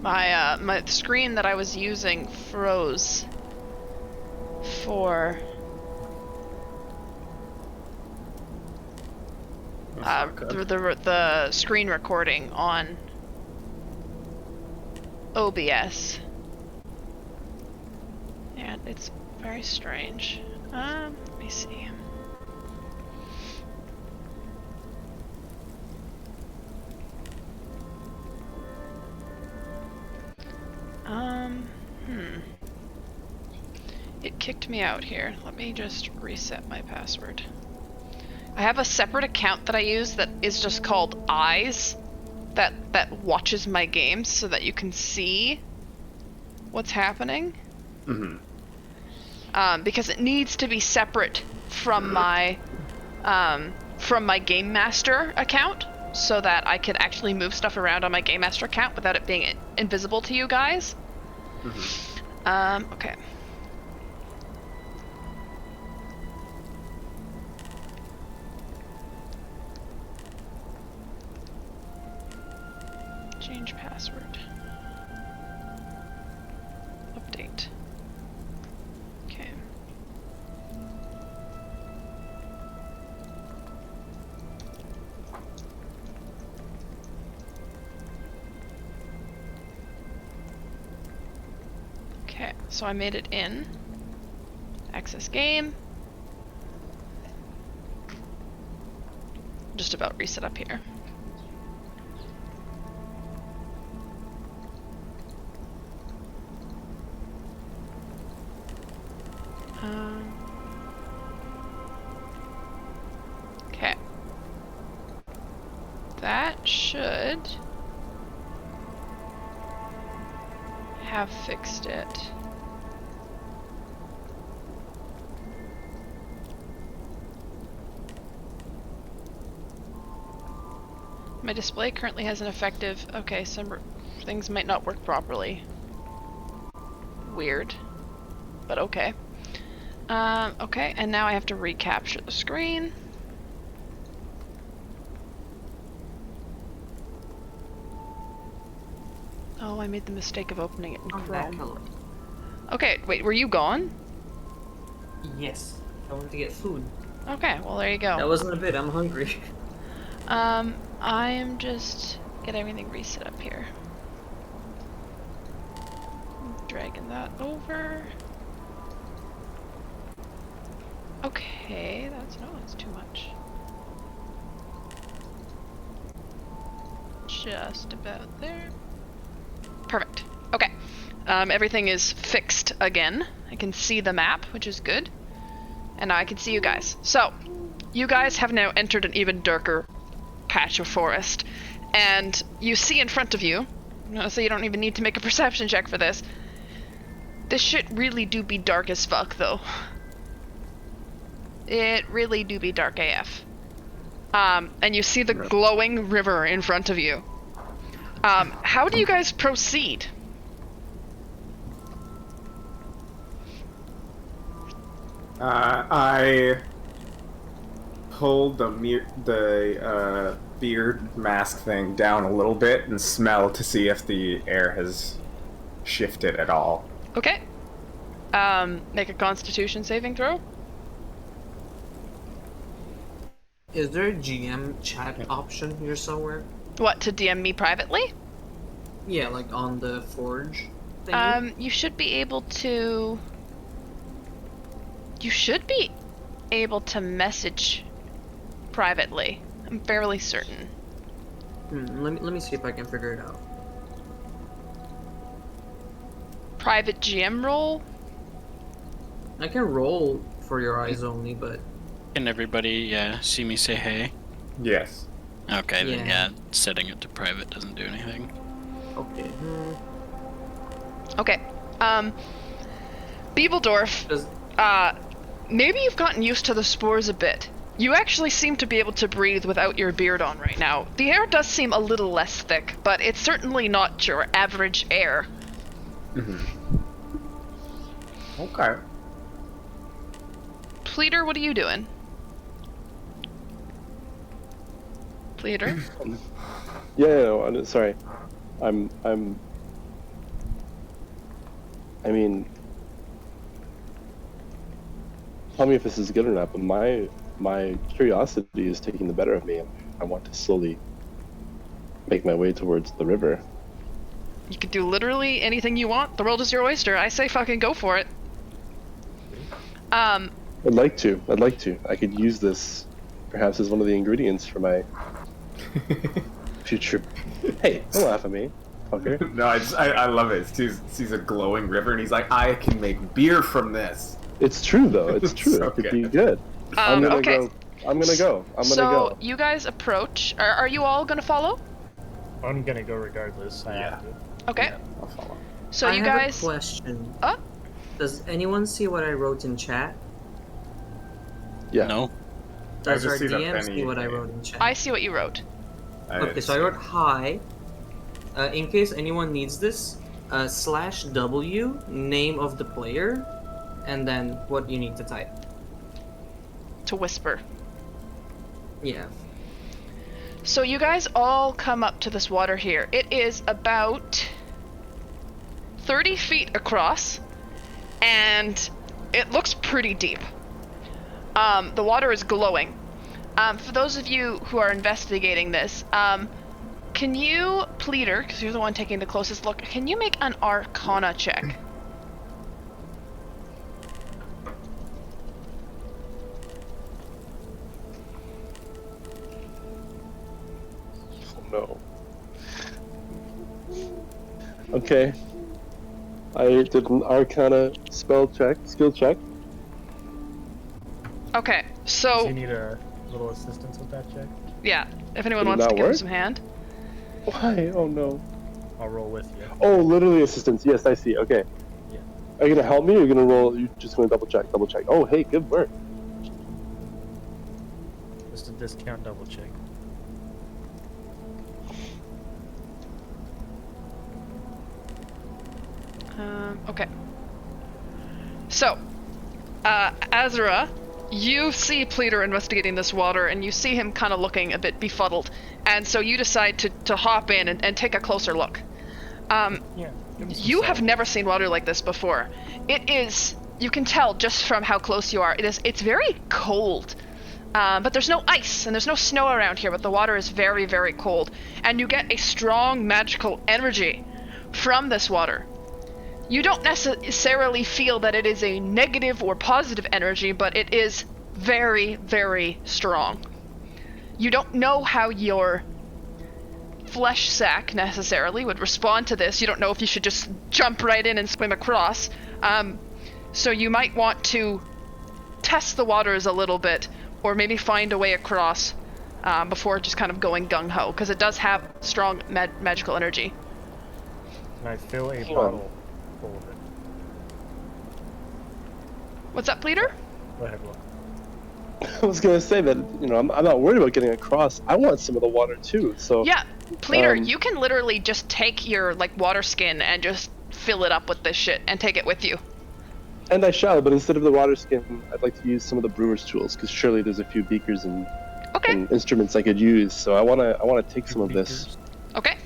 My screen that I was using froze for the screen recording on OBS. And it's very strange. Let me see. It kicked me out here. Let me just reset my password. I have a separate account that I use that is just called Eyes, that watches my games so that you can see what's happening. Mm-hmm. Because it needs to be separate from my Game Master account, so that I can actually move stuff around on my Game Master account without it being invisible to you guys. Mm-hmm. Okay. Change password. Update. Okay. Okay, so I made it in. Access game. Just about reset up here. Okay. That should have fixed it. My display currently has an effective... Okay, some things might not work properly. Weird. But okay. Okay, and now I have to recapture the screen. Oh, I made the mistake of opening it in Chrome. Okay, wait, were you gone? Yes. I wanted to get food. Okay, well there you go. That wasn't a bit, I'm hungry. I am just get everything reset up here. Dragging that over. Okay, that's too much. Just about there. Perfect. Okay. Everything is fixed again. I can see the map, which is good. And now I can see you guys. So, you guys have now entered an even darker patch of forest, and you see in front of you, so you don't even need to make a perception check for this. This shit really do be dark as fuck, though. It really do be dark AF. And you see the glowing river in front of you. How do you guys proceed? I pulled the beard mask thing down a little bit and smell to see if the air has shifted at all. Okay. Make a Constitution saving throw. Is there a GM chat option here somewhere? What, to DM me privately? Yeah, like on the forge thing. You should be able to... You should be able to message privately. I'm fairly certain. Let me see if I can figure it out. Private GM role? I can roll for your eyes only, but Can everybody see me say hey? Yes. Okay, then Yeah. setting it to private doesn't do anything. okay. Okay. Beebledorf, Does maybe you've gotten used to the spores a bit. You actually seem to be able to breathe without your beard on right now. The air does seem a little less thick, but it's certainly not your average air. Okay. Pleader, what are you doing? Pleader? Yeah, no, I'm sorry. I mean, tell me if this is good or not, but my curiosity is taking the better of me, and I want to slowly make my way towards the river. You can do literally anything you want. The world is your oyster. I say fucking go for it. I'd like to. I could use this perhaps as one of the ingredients for my future. Hey, don't laugh at me, fucker. No, I love it. He sees a glowing river and he's like, I can make beer from this. It's true though. It's true. So It could be good. good. I'm gonna okay. go. I'm gonna go. So you guys approach. Are you all gonna follow? I'm gonna go regardless. I have to. Okay. I'll follow. So I you have guys. a question. Oh. Does anyone see what I wrote in chat? Yeah. No? Does just our see the DM penny see what I thing. wrote in chat? I see what you wrote. Okay, so I wrote hi. In case anyone needs this, /W, name of the player, and then what you need to type. To whisper. Yeah. So you guys all come up to this water here. It is about 30 feet across, and it looks pretty deep. The water is glowing. For those of you who are investigating this, can you, Pleader, because you're the one taking the closest look, can you make an Arcana check? No. Okay. I did an Arcana skill check. Okay, Do so, you need a little assistance with that check? yeah, if anyone Did it wants to not give him work? some hand. Why? Oh no. I'll roll with you. Oh, literally assistance. Yes, I see. Okay. Yeah. Are you gonna help me or are you gonna roll? You're just gonna double check. Oh, hey, good work. Just a discount double check. Okay. So, Azereth, you see Pleader investigating this water, and you see him kind of looking a bit befuddled, and so you decide to hop in and take a closer look. Yeah. give me some You have salt. never seen water like this before. It is, you can tell just from how close you are, it's very cold. But there's no ice and there's no snow around here, but the water is very, very cold. And you get a strong magical energy from this water. You don't necessarily feel that it is a negative or positive energy, but it is very, very strong. You don't know how your flesh sac necessarily would respond to this. You don't know if you should just jump right in and swim across. So you might want to test the waters a little bit or maybe find a way across before just kind of going gung-ho, because it does have strong magical energy. Can I fill a Hang bottle full of it? What's up, Pleader? Go ahead, Will. I was gonna say that, you know, I'm not worried about getting across. I want some of the water too, so... Yeah, Pleader, Um, you can literally just take your, like, water skin and just fill it up with this shit and take it with you. And I shall, but instead of the water skin, I'd like to use some of the brewer's tools, because surely there's a few beakers and Okay, instruments I could use, so I wanna take some of this. okay.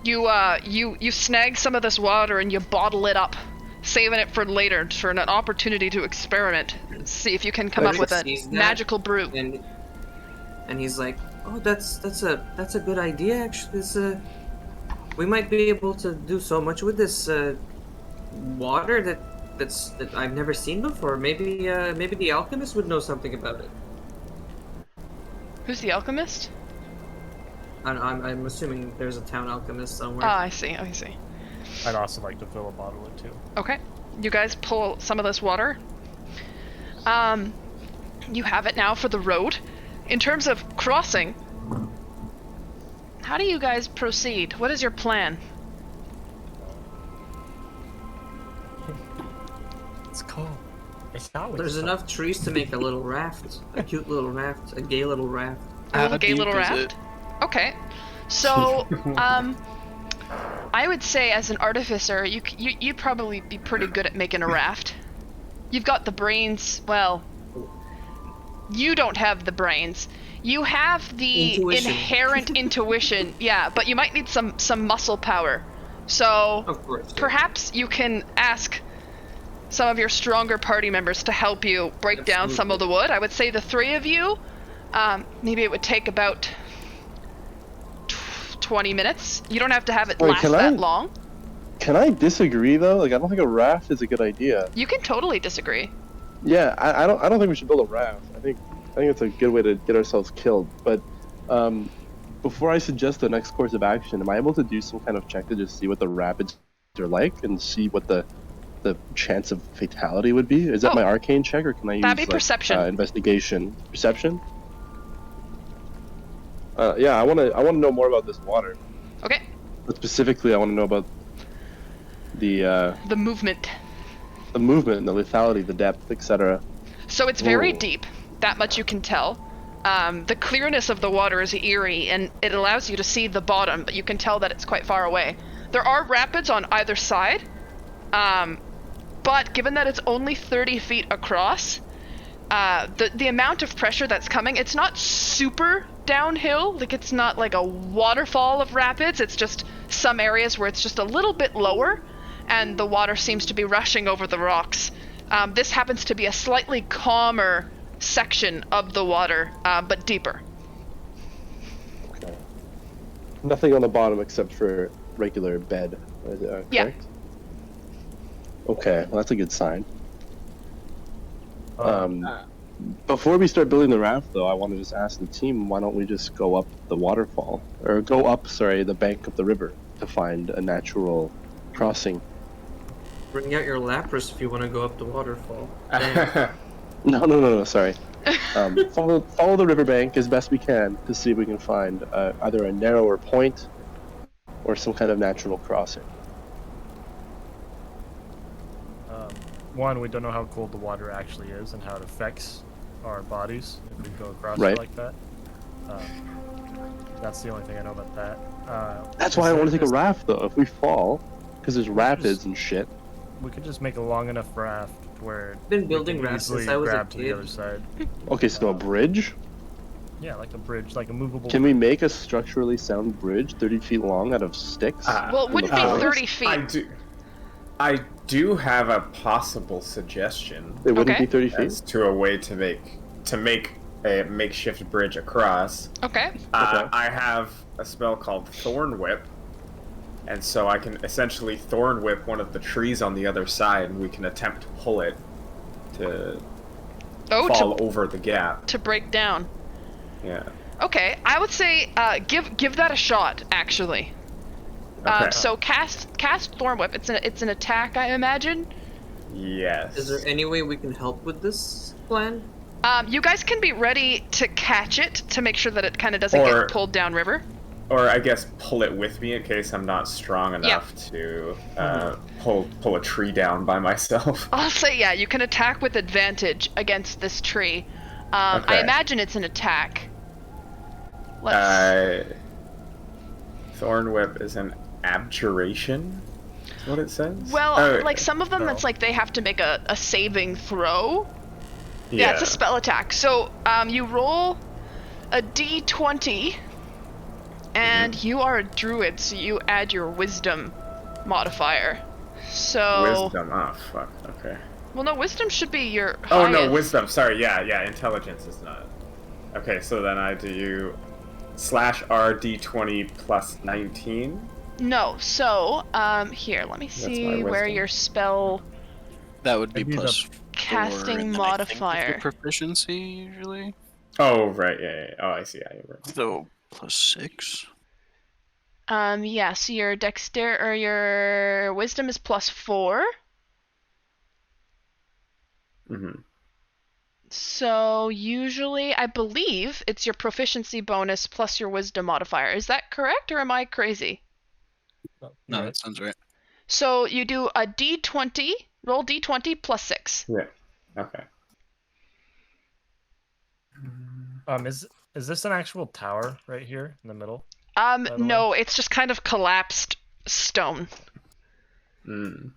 You snag some of this water and you bottle it up, saving it for later, for an opportunity to experiment. See if you can come up with a Sees that, magical brew. and he's like, oh, that's a good idea actually. This we might be able to do so much with this water that I've never seen before. Maybe the alchemist would know something about it. Who's the alchemist? I'm assuming there's a town alchemist somewhere. Ah, I see. I'd also like to fill a bottle or two. Okay, you guys pull some of this water. You have it now for the road. In terms of crossing, how do you guys proceed? What is your plan? It's cold. It's not. There's enough trees to make a little raft, a cute little raft, a gay little raft. A little How gay deep little is raft? it? Okay, so I would say as an artificer, you'd probably be pretty good at making a raft. You've got the brains. Well, you don't have the brains. You have the Intuition. inherent intuition. Yeah, but you might need some muscle power. So Of course. perhaps you can ask some of your stronger party members to help you break down some of the wood. I would say the three of you, maybe it would take about 20 minutes. You don't have to have it Wait, last can that I- long. Can I disagree though? Like, I don't think a raft is a good idea. You can totally disagree. Yeah, I don't think we should build a raft. I think it's a good way to get ourselves killed. But before I suggest the next course of action, am I able to do some kind of check to just see what the rapids are like and see what the chance of fatality would be? Is that Oh. my arcane check, or can I use That'd be like, perception. investigation? Perception? Yeah, I want to know more about this water. Okay. But specifically, I want to know about the The movement, the lethality, the depth, etc. So it's very Ooh. deep. That much you can tell. The clearness of the water is eerie, and it allows you to see the bottom, but you can tell that it's quite far away. There are rapids on either side, but given that it's only 30 feet across, the amount of pressure that's coming, it's not super downhill. Like, it's not like a waterfall of rapids. It's just some areas where it's just a little bit lower, and the water seems to be rushing over the rocks. This happens to be a slightly calmer section of the water, but deeper. Okay. Nothing on the bottom except for regular bed. Yeah. Correct? Okay, well, that's a good sign. Before we start building the raft, though, I want to just ask the team, why don't we just go up the waterfall, or go up, the bank of the river to find a natural crossing? Bring out your Lapras if you want to go up the waterfall. No, sorry. Follow the riverbank as best we can to see if we can find either a narrower point or some kind of natural crossing. One, we don't know how cold the water actually is and how it affects our bodies if we go across Right. it like that. That's the only thing I know about that. That's why I want to take a is- raft, though. If we fall, because there's rapids and shit. We could just make a long enough raft where Been we building can rafts easily since I was a grab to the kid. other side. Okay, so a bridge? Yeah, like a bridge, like a movable. Can we make a structurally sound bridge 30 feet long out of sticks? Well, it in wouldn't the be forest? 30 feet. I do have a possible suggestion It wouldn't Okay. be 30 feet? as to a way to make a makeshift bridge across. Okay. Okay. I have a spell called Thorn Whip, and so I can essentially Thorn Whip one of the trees on the other side, and we can attempt to pull it to Oh, fall over the gap. to break down. Yeah. Okay, I would say give that a shot. Actually, Okay. so cast Thorn Whip. It's an attack, I imagine. Yes. Is there any way we can help with this plan? You guys can be ready to catch it to make sure that it kind of doesn't Or- get pulled down river. Or I guess pull it with me in case I'm not strong enough to pull a tree down by myself. I'll say, yeah, you can attack with advantage against this tree. I Okay. imagine it's an attack. Let's... Thorn whip is an abjuration. Is what it says. Well, like some of them, it's like they have to make a saving throw. Yeah, it's a spell attack. So you roll a d20, and you are a druid, so you add your wisdom modifier. So Wisdom. Oh fuck. Okay. well, no, wisdom should be your Oh highest. no, wisdom. Sorry. Yeah. Intelligence is not. Okay, so then I do /R d20 plus 19. No, so here, let me my see where wisdom. your spell That would be Maybe the plus 4, casting and then I think modifier. it's your proficiency usually. Oh right. Yeah. Oh, I see. Yeah, you're right. So plus 6. Yeah, so your your wisdom is +4. Mm-hmm. So usually, I believe it's your proficiency bonus plus your wisdom modifier. Is that correct, or am I crazy? No, that sounds right. So you do a d20, roll d20 plus 6. Yeah. Okay. Is this an actual tower right here in the middle? the No, it's just kind of collapsed stone. Mm.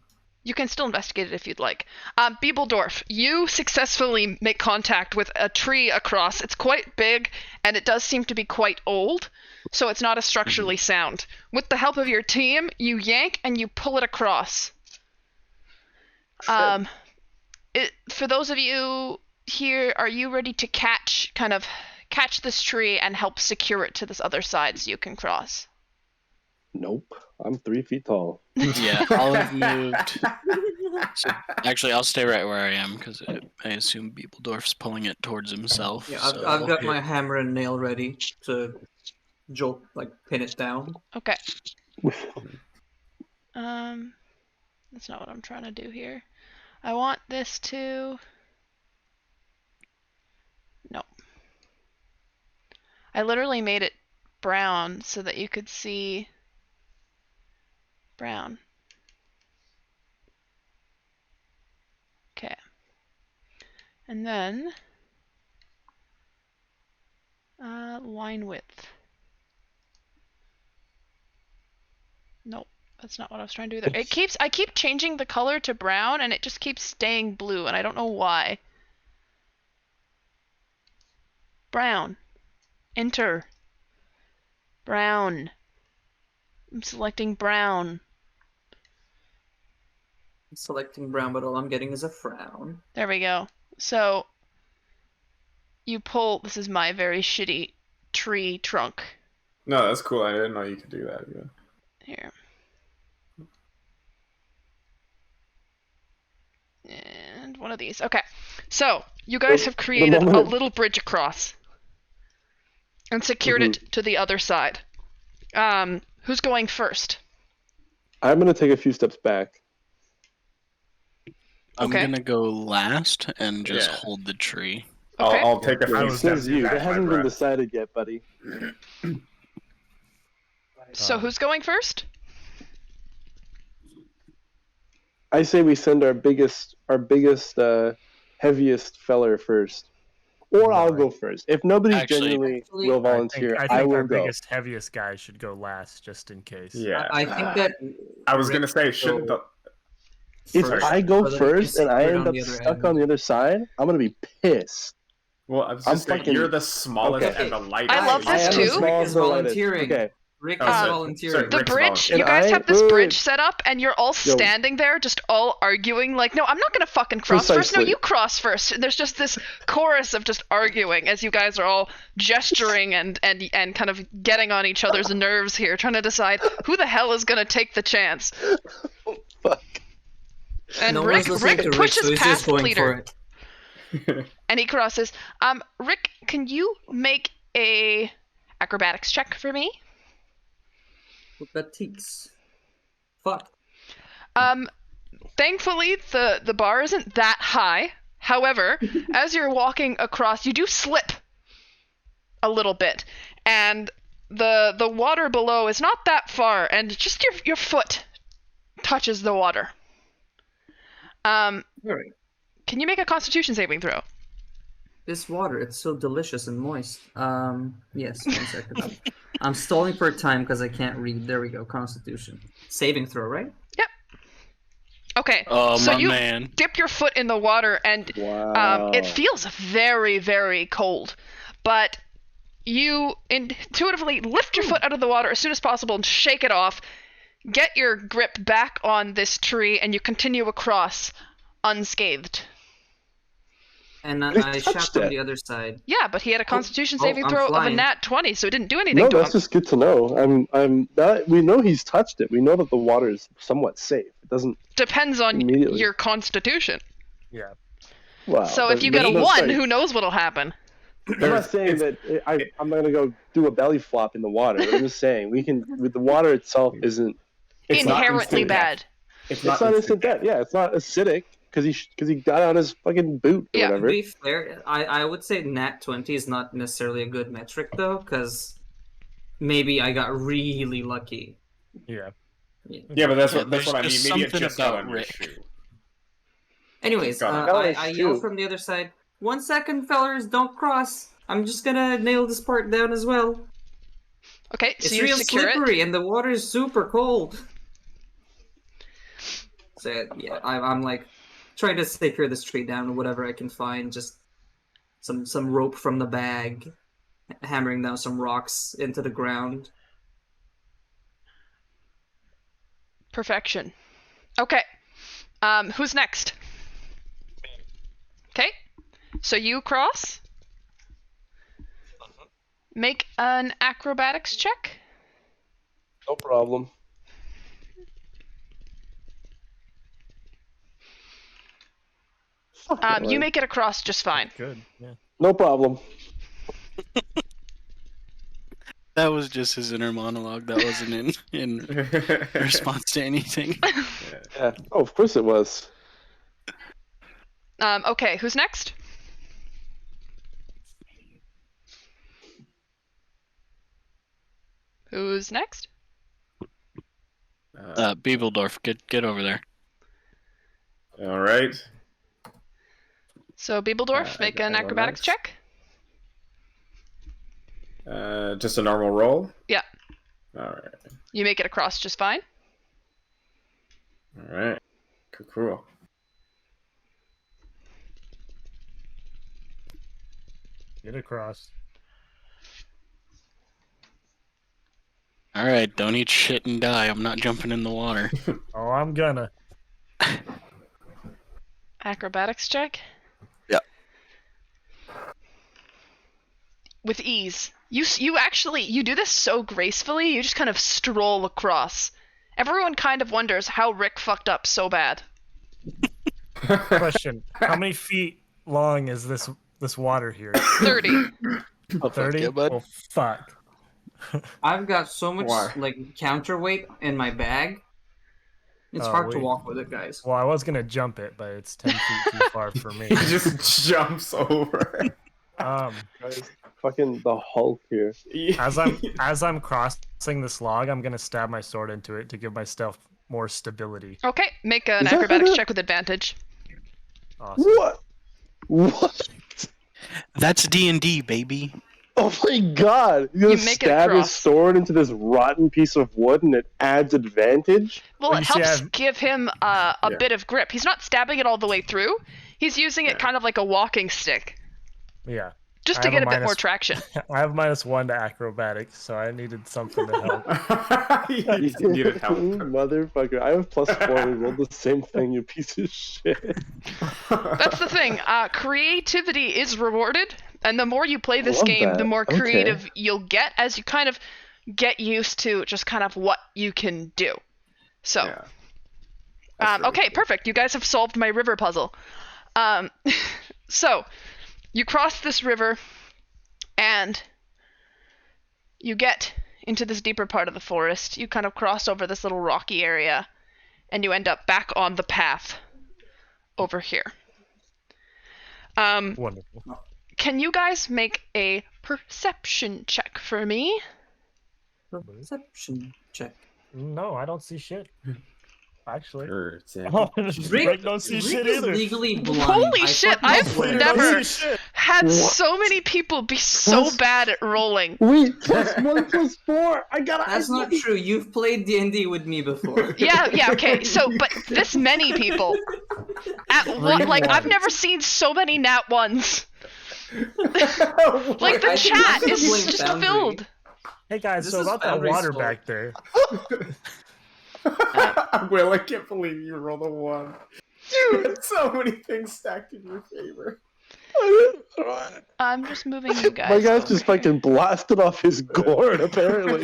You can still investigate it if you'd like. Beebledorf, you successfully make contact with a tree across. It's quite big, and it does seem to be quite old, so it's not as structurally sound. With the help of your team, you yank and you pull it across. For those of you here, are you ready to catch this tree and help secure it to this other side so you can cross? Nope. I'm 3 feet tall. Yeah, I'll have moved. So, actually, I'll stay right where I am because I assume Beebledorf's pulling it towards himself. Yeah, so- I've got my hammer and nail ready to pin it down. Okay. That's not what I'm trying to do here. I want this to... No. I literally made it brown so that you could see brown. Okay. And then line width. Nope, that's not what I was trying to do there. I keep changing the color to brown and it just keeps staying blue and I don't know why. Brown. Enter. Brown. I'm selecting brown. Selecting brown, but all I'm getting is a frown. There we go. So you pull, this is my very shitty tree trunk. No, that's cool. I didn't know you could do that. Yeah. Here. And one of these. Okay. So you guys have created a little bridge across and secured it to the other side. Who's going first? I'm gonna take a few steps back. I'm Okay. gonna go last and just Yeah. hold the tree. Okay. I'll take a It few was steps. says you. to That catch my hasn't been breath. decided yet, buddy. So who's going first? I say we send our biggest, heaviest feller first, or I'll go first. If nobody Actually- genuinely will volunteer, I I think will our go. biggest, heaviest guy should go last, just in case. Yeah. I think that I was gonna say, shouldn't the If first, I go so that first and I secure end on up the other stuck end. on the other side, I'm gonna be pissed. Well, I was I'm just saying, fucking- you're the smallest Okay. and the lightest. I love I this am too. the Rick smallest is and the lightest. volunteering. Okay. Rick Oh, is sorry. volunteering. The Rick's bridge, volunteering. you guys And have this wait, bridge set up and you're all Yo. standing there just all arguing like, no, I'm not gonna fucking cross first. No, Precisely. you cross first. And there's just this chorus of just arguing as you guys are all gesturing and kind of getting on each other's nerves here, trying to decide who the hell is gonna take the chance. Fuck. And No Rick one's listening to Rick, pushes so he's past just going Pleader. for it. And he crosses. Rick, can you make a acrobatics check for me? Acrobatics. Fuck. Thankfully the bar isn't that high. However, as you're walking across, you do slip a little bit, and the water below is not that far, and just your foot touches the water. All right. Can you make a Constitution saving throw? This water, it's so delicious and moist. Yes, 1 second. I'm stalling for time because I can't read. There we go. Constitution. Saving throw, right? Yep. Okay, Oh, so my you man. dip your foot in the water, and Wow. it feels very, very cold. But you intuitively lift your foot out of the water as soon as possible and shake it off, get your grip back on this tree, and you continue across unscathed. And He I shout touched from it. the other side. Yeah, but he had a Constitution saving I'm throw of a flying. nat 20, so it didn't do anything No, to that's him. just good to know. We know he's touched it. We know that the water is somewhat safe. It doesn't. Depends on Immediately. your Constitution. Yeah. Wow. So but if you get a I'm not 1, saying- who knows what'll happen? I'm not saying that I'm not gonna go do a belly flop in the water. I'm just saying we can. With the water itself, isn't. It's not Inherently instant death. bad. It's It's not instant death. Yeah, it's not acidic because he got on his fucking boot or Yeah. To whatever. be fair, I would say nat 20 is not necessarily a good metric though, because maybe I got really lucky. Yeah. Yeah, but that's Yeah, what there's I mean. just Maybe it something just got about on your Rick. shoe. Anyways, Got it. I yell Shoot. from the other side. 1 second, fellers, don't cross. I'm just gonna nail this part down as well. Okay, so It's you real secure slippery and the water is super cold. So yeah, I'm like trying to secure this tree down with whatever I can find, just some rope from the bag, hammering down some rocks into the ground. it. Perfection. Okay. Who's next? Okay. So you cross. Make an acrobatics check. No problem. You make it across just fine. Good. Yeah. No problem. That was just his inner monologue. That wasn't in response to anything. Yeah. Oh, of course it was. Okay, who's next? Who's next? Beebledorf, get over there. All right. So Beebledorf, make an I go acrobatics next. check. Just a normal roll. Yeah. All right. You make it across just fine. All right. Cool. Get across. All right, don't eat shit and die. I'm not jumping in the water. Oh, I'm gonna. Acrobatics check. Yeah. With ease. You actually do this so gracefully. You just kind of stroll across. Everyone kind of wonders how Rick fucked up so bad. Question: How many feet long is this water here? 30. 30. yeah, bud. Well, fuck. I've got so much Why? like counterweight in my bag. It's Oh, hard to wait. walk with it, guys. Well, I was gonna jump it, but it's 10 feet too far for me. He just jumps over. Guys, fucking the Hulk here. As I'm crossing this log, I'm gonna stab my sword into it to give myself more stability. Okay, make an Is that acrobatics gonna- check with advantage. Awesome. What? What? That's D&D, baby. Oh my god! You're You gonna make it stab his across. sword into this rotten piece of wood and it adds advantage? Well, Well, it you see, helps I've- give him a Yeah. bit of grip. He's not stabbing it all the way through. He's using it kind of like a walking stick, Yeah. just I to have get a a bit more minus- traction. I have -1 to acrobatics, so I needed something to help. He needed help. Motherfucker. I have +4. We rolled the same thing, you piece of shit. That's the thing. Creativity is rewarded, and the more you play this love game, the that. more Okay. creative you'll get as you kind of get used to just kind of what you can do. So, Yeah. That's really okay, cool. perfect. You guys have solved my river puzzle. So, you cross this river, and you get into this deeper part of the forest. You kind of cross over this little rocky area, and you end up back on the path over here. Wonderful. Can you guys make a perception check for me? Perception check. No, I don't see shit. Actually. Sure, Tim. Oh, Rick don't see Rick shit is either. legally blind. Holy I shit, fucking I've swear. never see shit. had What? so many people be so What? bad at rolling. Wait, +1 +4. I got. That's not true. You've played D&D with me before. Yeah, okay. So, but this many people at what? Like, I've never seen so many nat ones. Like the I think chat this is is just Foundry. filled. Hey guys, This so is about that Foundry's water fault. back there. Will, I can't believe you rolled a 1. You had so many things stacked in your favor. I'm just moving you guys. My guy's over just here. fucking blasted off his gourd, apparently.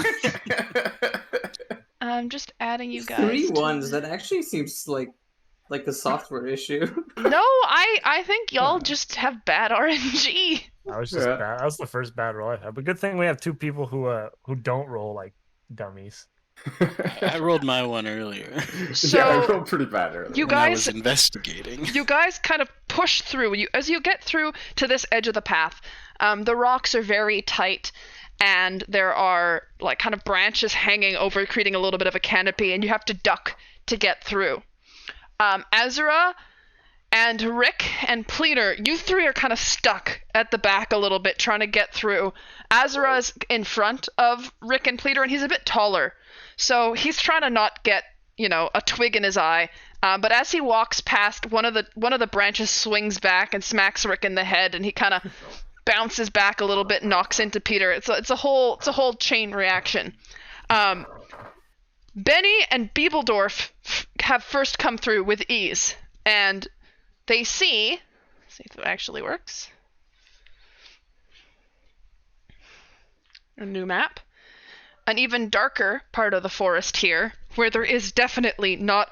I'm just adding you guys. 3 to- ones. That actually seems like a software issue. No, I think y'all just have bad RNG. I was just Yeah. bad. That was the first bad roll I've had. But good thing we have 2 people who don't roll like dummies. I rolled my one earlier. Yeah, I So rolled pretty bad earlier. you when I was guys, investigating. you guys kind of push through. As you get through to this edge of the path, the rocks are very tight, and there are like kind of branches hanging over, creating a little bit of a canopy, and you have to duck to get through. Azereth and Rick and Pleater, you 3 are kind of stuck at the back a little bit, trying to get through. Azereth is in front of Rick and Pleater, and he's a bit taller, so he's trying to not get, a twig in his eye. But as he walks past, one of the branches swings back and smacks Rick in the head, and he kind of bounces back a little bit and knocks into Peter. It's a whole chain reaction. Benny and Beebledorf have first come through with ease, and they see. Let's see if it actually works. A new map. An even darker part of the forest here, where there is definitely not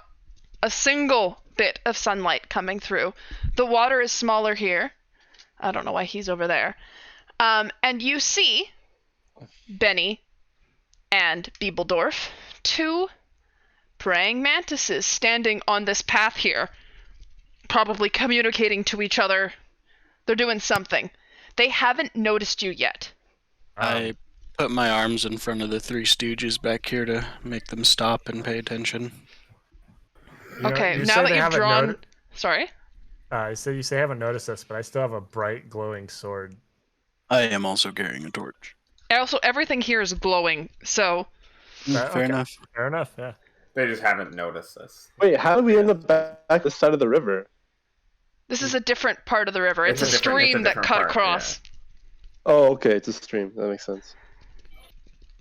a single bit of sunlight coming through. The water is smaller here. I don't know why he's over there. And you see Benny and Beebledorf, 2 praying mantises standing on this path here, probably communicating to each other. They're doing something. They haven't noticed you yet. I put my arms in front of the 3 stooges back here to make them stop and pay attention. Okay, you now say that they you've haven't drawn... Sorry? So you say you haven't noticed this, but I still have a bright glowing sword. I am also carrying a torch. Also, everything here is glowing, so... Fair Fair enough. Fair enough, yeah. They just haven't noticed this. Wait, how did we end up back the side of the river? This is a different part of the river. It's a different- stream that different cut part, across. Oh, okay, it's a stream. That makes sense.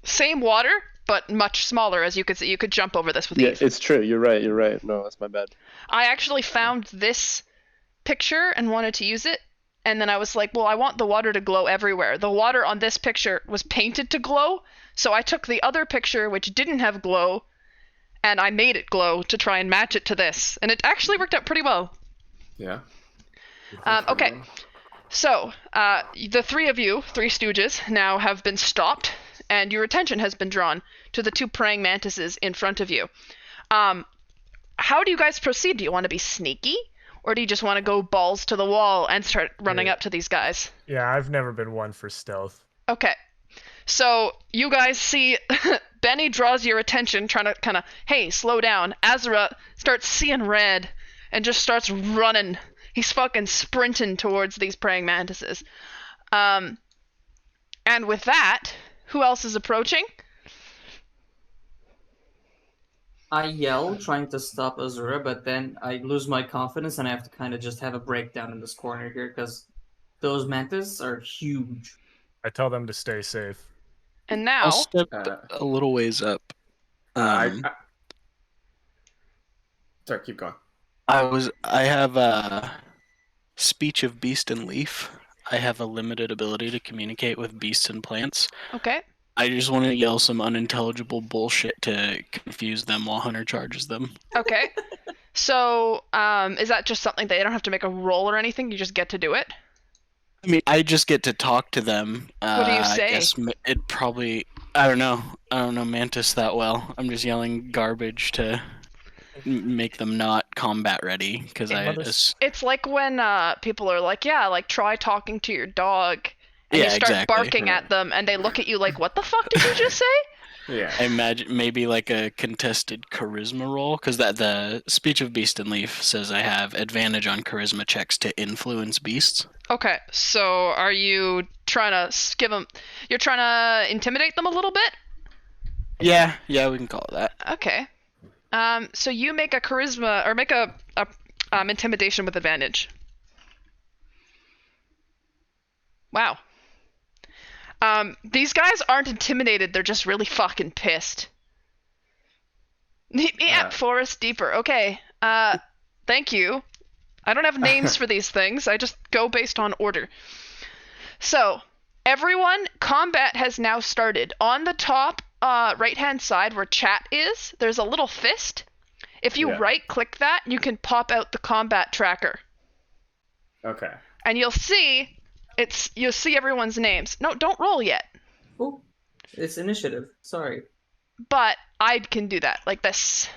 Same water, but much smaller, as you could see. You could jump over this with Yeah, ease. it's true. You're right. No, that's my bad. I actually found this picture and wanted to use it, and then I was like, well, I want the water to glow everywhere. The water on this picture was painted to glow, so I took the other picture, which didn't have glow, and I made it glow to try and match it to this, and it actually worked out pretty well. Yeah. Okay, so the 3 of you, 3 stooges, now have been stopped, and your attention has been drawn to the 2 praying mantises in front of you. How do you guys proceed? Do you want to be sneaky, or do you just want to go balls to the wall and start running up to these guys? Yeah, I've never been one for stealth. Okay, so you guys see Benny draws your attention, trying to kind of, hey, slow down. Azereth starts seeing red and just starts running. He's fucking sprinting towards these praying mantises. And with that, who else is approaching? I yell, trying to stop Azura, but then I lose my confidence and I have to kind of just have a breakdown in this corner here because those mantis are huge. I tell them to stay safe. And now, I'll step Uh, a little ways up. Sorry, keep going. I have a speech of beast and leaf. I have a limited ability to communicate with beasts and plants. okay, I just want to yell some unintelligible bullshit to confuse them while Hunter charges them. okay. So, is that just something that they don't have to make a roll or anything? You just get to do it? I mean, I just get to talk to them. What do you say? I guess it probably... I don't know Mantis that well. I'm just yelling garbage to... make them not combat ready because It's like when people are like, yeah, like try talking to your dog, and Yeah, you start exactly. barking at them, and they look at you like, what the fuck did you just say? Yeah. I imagine maybe like a contested charisma roll because that the speech of Beast and Leaf says I have advantage on charisma checks to influence beasts. Okay, so are you trying to give them? You're trying to intimidate them a little bit? Yeah, we can call it that. Okay. So you make a charisma or make a intimidation with advantage. Wow. These guys aren't intimidated, they're just really fucking pissed. Yeah, Forest Deeper. Okay. Thank you. I don't have names for these things. I just go based on order. So, everyone, combat has now started. On the top right-hand side where chat is, there's a little fist. If you right-click that, you can pop out the combat tracker. Okay. And you'll see everyone's names. No, don't roll yet. Oh, it's initiative. Sorry. But I can do that, like this.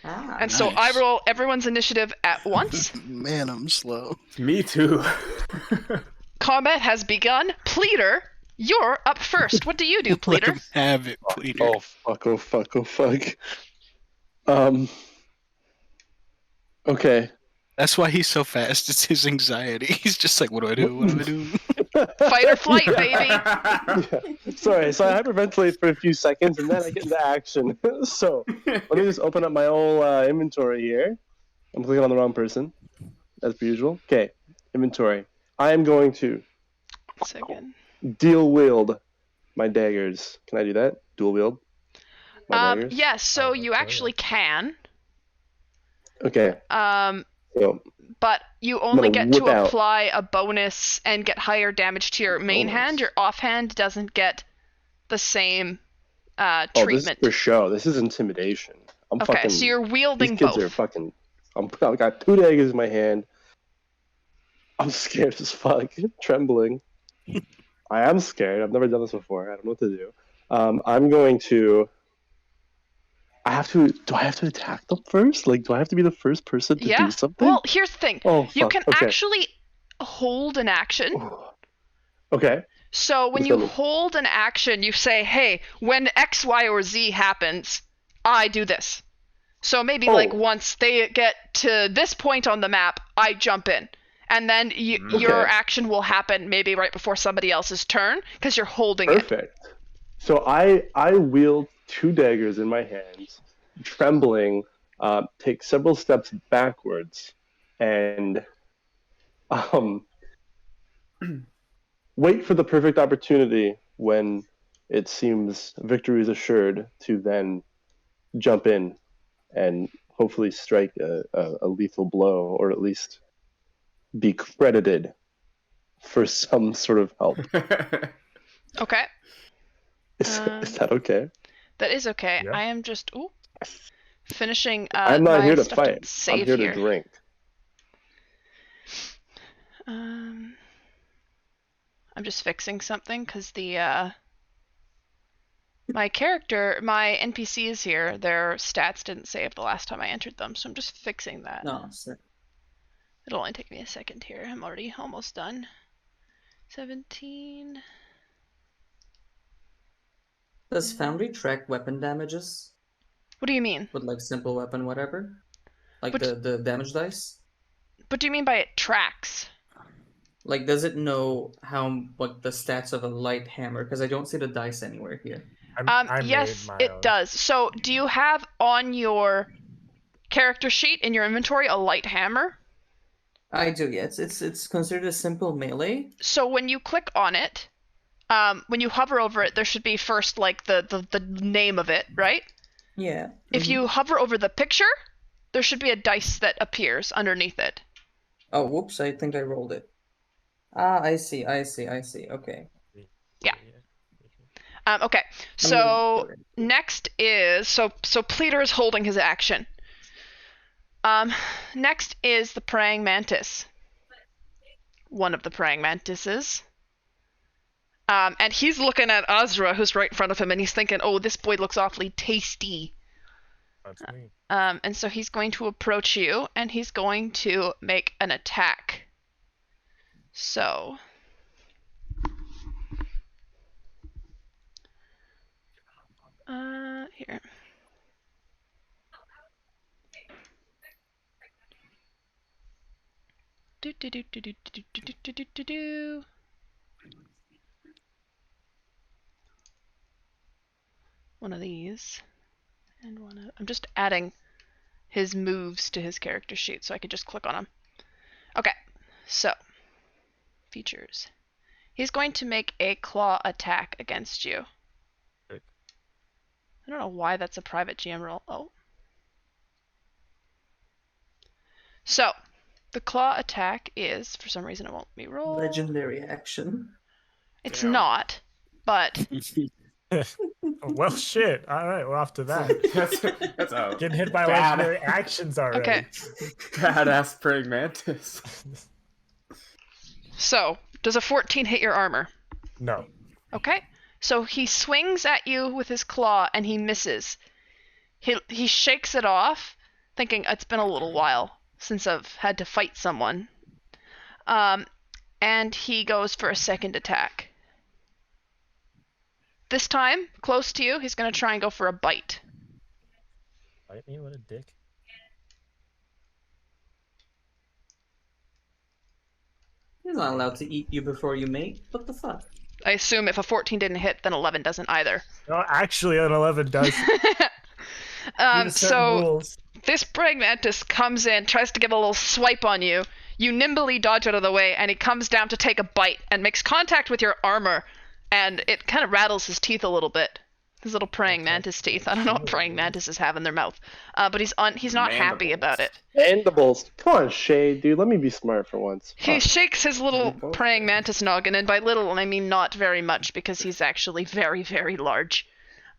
Ah. And so I roll everyone's initiative at once. Man, I'm slow. Me too. Combat has begun. Pleader, you're up first. What do you do, Pleader? Let him have it, Pleader. Oh fuck! Oh fuck! Oh fuck! Okay. That's why he's so fast. It's his anxiety. He's just like, what do I do? What do I do? Fight or flight, baby. Yeah. Sorry, so I hyperventilate for a few seconds and then I get into action. So let me just open up my whole inventory here. I'm clicking on the wrong person, as per usual. Okay, inventory. I am going to Second. dual wield my daggers. Can I do that? Dual wield my daggers? Yes, so you actually can. Okay. So, But you only gonna get to whip out. apply a bonus and get higher damage to your main hand. Your offhand doesn't get the same this is treatment. for show. This is intimidation. I'm Okay, fucking. so you're wielding These kids both. are fucking. I got 2 daggers in my hand. I'm scared as fuck, trembling. I am scared. I've never done this before. I don't know what to do. I'm going to. Do I have to attack them first? Like, do I have to be the first person to do something? Well, here's the thing. Oh, You fuck, can okay. actually hold an action. Okay. So when you hold an action, you say, hey, when X, Y, or Z happens, I do this. So maybe like once they get to this point on the map, I jump in. And then your action will happen maybe right before somebody else's turn because you're holding it. Perfect. So I wield 2 daggers in my hands, trembling, take several steps backwards, and wait for the perfect opportunity when it seems victory is assured to then jump in and hopefully strike a lethal blow, or at least be credited for some sort of help. Okay. Is that okay? That is okay. Yeah. I am just finishing I'm not my here to stuff fight. save I'm here to drink. I'm just fixing something because the my NPCs here, their stats didn't save the last time I entered them, so I'm just fixing that. No, sir. It'll only take me a second here. I'm already almost done. 17. Does Foundry track weapon damages? What do you mean? With like simple weapon, whatever? Like But- the damage dice? What do you mean by it tracks? Like, does it know what the stats of a light hammer? Because I don't see the dice anywhere here. I Yes, made my it own. does. So, do you have on your character sheet in your inventory a light hammer? I do, yes. It's considered a simple melee. So when you click on it, when you hover over it, there should be first like the name of it, right? Yeah. If you hover over the picture, there should be a dice that appears underneath it. Oh, whoops! I think I rolled it. Ah, I see. Okay. Okay. So next is so Pleader is holding his action. Next is the praying mantis. One of the praying mantises. And he's looking at Azereth, who's right in front of him, and he's thinking, "Oh, this boy looks awfully tasty." That's me. And so he's going to approach you, and he's going to make an attack. So... here. Do. One of these. And one of... I'm just adding his moves to his character sheet so I could just click on them. Okay, so... features. He's going to make a claw attack against you. Okay. I don't know why that's a private GM roll. Oh. So, the claw attack is, for some reason it won't let me roll. Legendary action. It's Damn. not, but... Well, shit. All right, we're off to that. That's a Getting hit by bad, legendary actions already. Okay. badass praying mantis. So, does a 14 hit your armor? No. Okay. So he swings at you with his claw and he misses. He shakes it off, thinking it's been a little while since I've had to fight someone. And he goes for a second attack. This time, close to you, he's going to try and go for a bite. Bite me? What a dick. He's not allowed to eat you before you mate. What the fuck? I assume if a 14 didn't hit, then 11 doesn't either. No, actually, an 11 does. So rules. this praying mantis comes in, tries to give a little swipe on you. You nimbly dodge out of the way, and he comes down to take a bite and makes contact with your armor, and it kind of rattles his teeth a little bit. His little praying mantis teeth. I don't know what praying mantises have in their mouth, but he's not happy about it. Mandibles. Come on, Shay, dude. Let me be smart for once. He shakes his little praying mantis noggin, and by little, I mean not very much, because he's actually very, very large.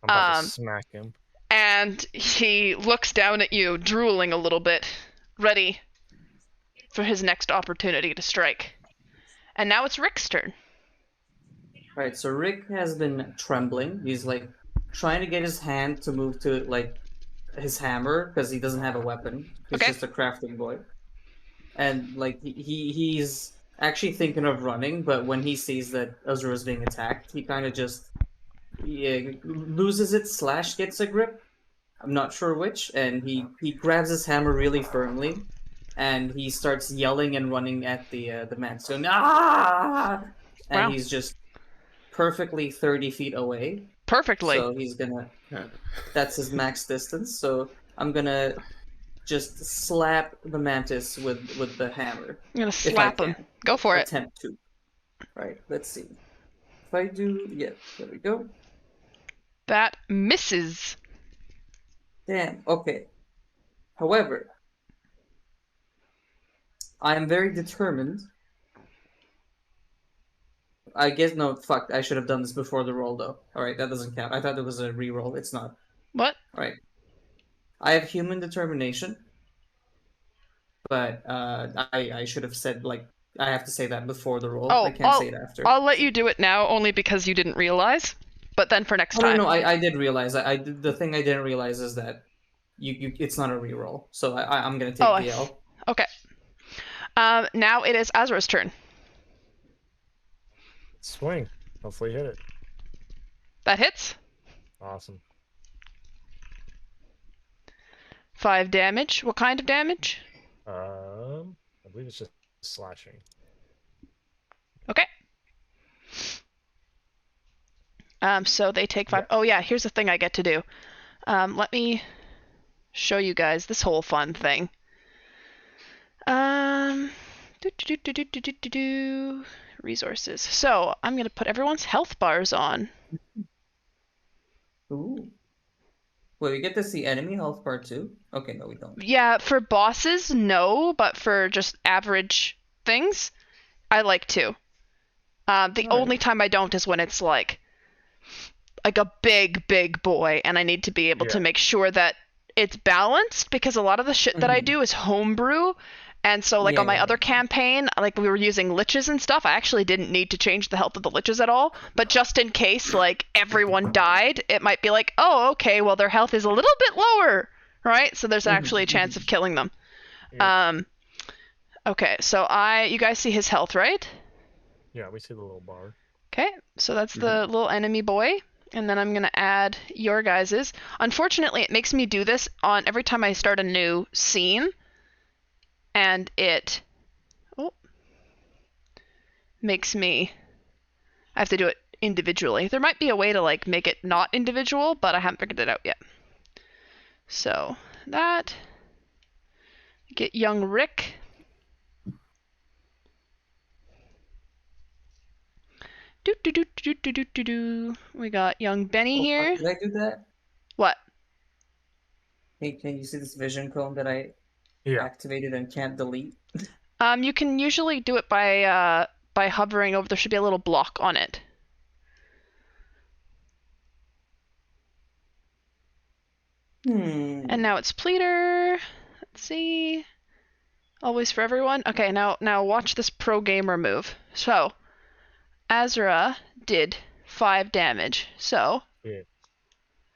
I'm about to smack him. And he looks down at you, drooling a little bit, ready for his next opportunity to strike. And now it's Rick's turn. Right, so Rick has been trembling. He's like trying to get his hand to move to like his hammer because he doesn't have a weapon. He's just a crafting boy. And like he's actually thinking of running, but when he sees that Azereth is being attacked, he kind of just loses it / gets a grip. I'm not sure which, and he grabs his hammer really firmly, and he starts yelling and running at the man. So ah! And Wow. he's just perfectly 30 feet away. Perfectly. So he's gonna... That's his max distance, so I'm gonna just slap the mantis with the hammer. I'm gonna slap him. Go for it. Attempt to. Right, let's see. If I do... Yeah, there we go. That misses. Damn, okay. However, I am very determined. I guess, no, fuck, I should have done this before the roll, though. Alright, that doesn't count. I thought it was a re-roll. It's not. What? Alright. I have human determination. But, I should have said, like, I have to say that before the roll. Oh, I can't say it after. I'll let you do it now, only because you didn't realize. But then for next time. No, I did realize. The thing I didn't realize is that it's not a re-roll. So I'm gonna take the L. Okay. Now it is Azereth's turn. Swing. Hopefully hit it. That hits. Awesome. 5 damage. What kind of damage? I believe it's just slashing. Okay. So they take 5. Yeah. Oh yeah, here's the thing I get to do. Let me show you guys this whole fun thing. Resources. So I'm gonna put everyone's health bars on. Ooh. Well, we get to see enemy health bar too? Okay, no, we don't. Yeah, for bosses, no, but for just average things, I like to. The only time I don't is when it's like a big boy, and I need to be able to make sure that it's balanced, because a lot of the shit that I do is homebrew. And so, like, on my other campaign, like, we were using liches and stuff. I actually didn't need to change the health of the liches at all. But just in case, like, everyone died, it might be like, oh, okay, well, their health is a little bit lower right? So there's actually a chance of killing them. Yeah. Okay, so you guys see his health, right? Yeah, we see the little bar. Okay, so that's the little enemy boy. And then I'm going to add your guys's. Unfortunately, it makes me do this on every time I start a new scene. And it makes me... I have to do it individually. There might be a way to like make it not individual, but I haven't figured it out yet. So that... Get young Rick. We got young Benny here. Did I do that? What? Hey, can you see this vision cone that I activated and can't delete? You can usually do it by hovering over. There should be a little block on it. And now it's Pleader. Let's see. Always for everyone. Okay, now watch this pro gamer move. So, Azereth did 5 damage. So. Yeah.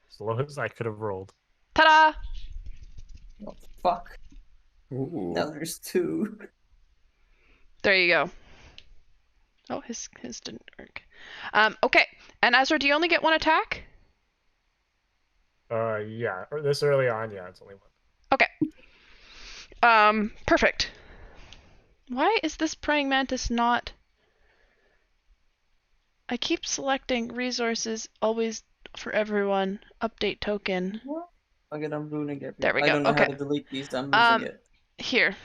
As low as I could have rolled. Ta-da! Oh, fuck. Ooh. Now there's 2. There you go. Oh, his didn't work. Okay. And Azereth, do you only get 1 attack? Yeah. This early on, yeah, it's only 1. Okay. Perfect. Why is this praying mantis not... I keep selecting resources, always for everyone, update token. What? Okay, I'm ruining everything. There we go. I don't know Okay. how to delete these. I'm losing it. Here.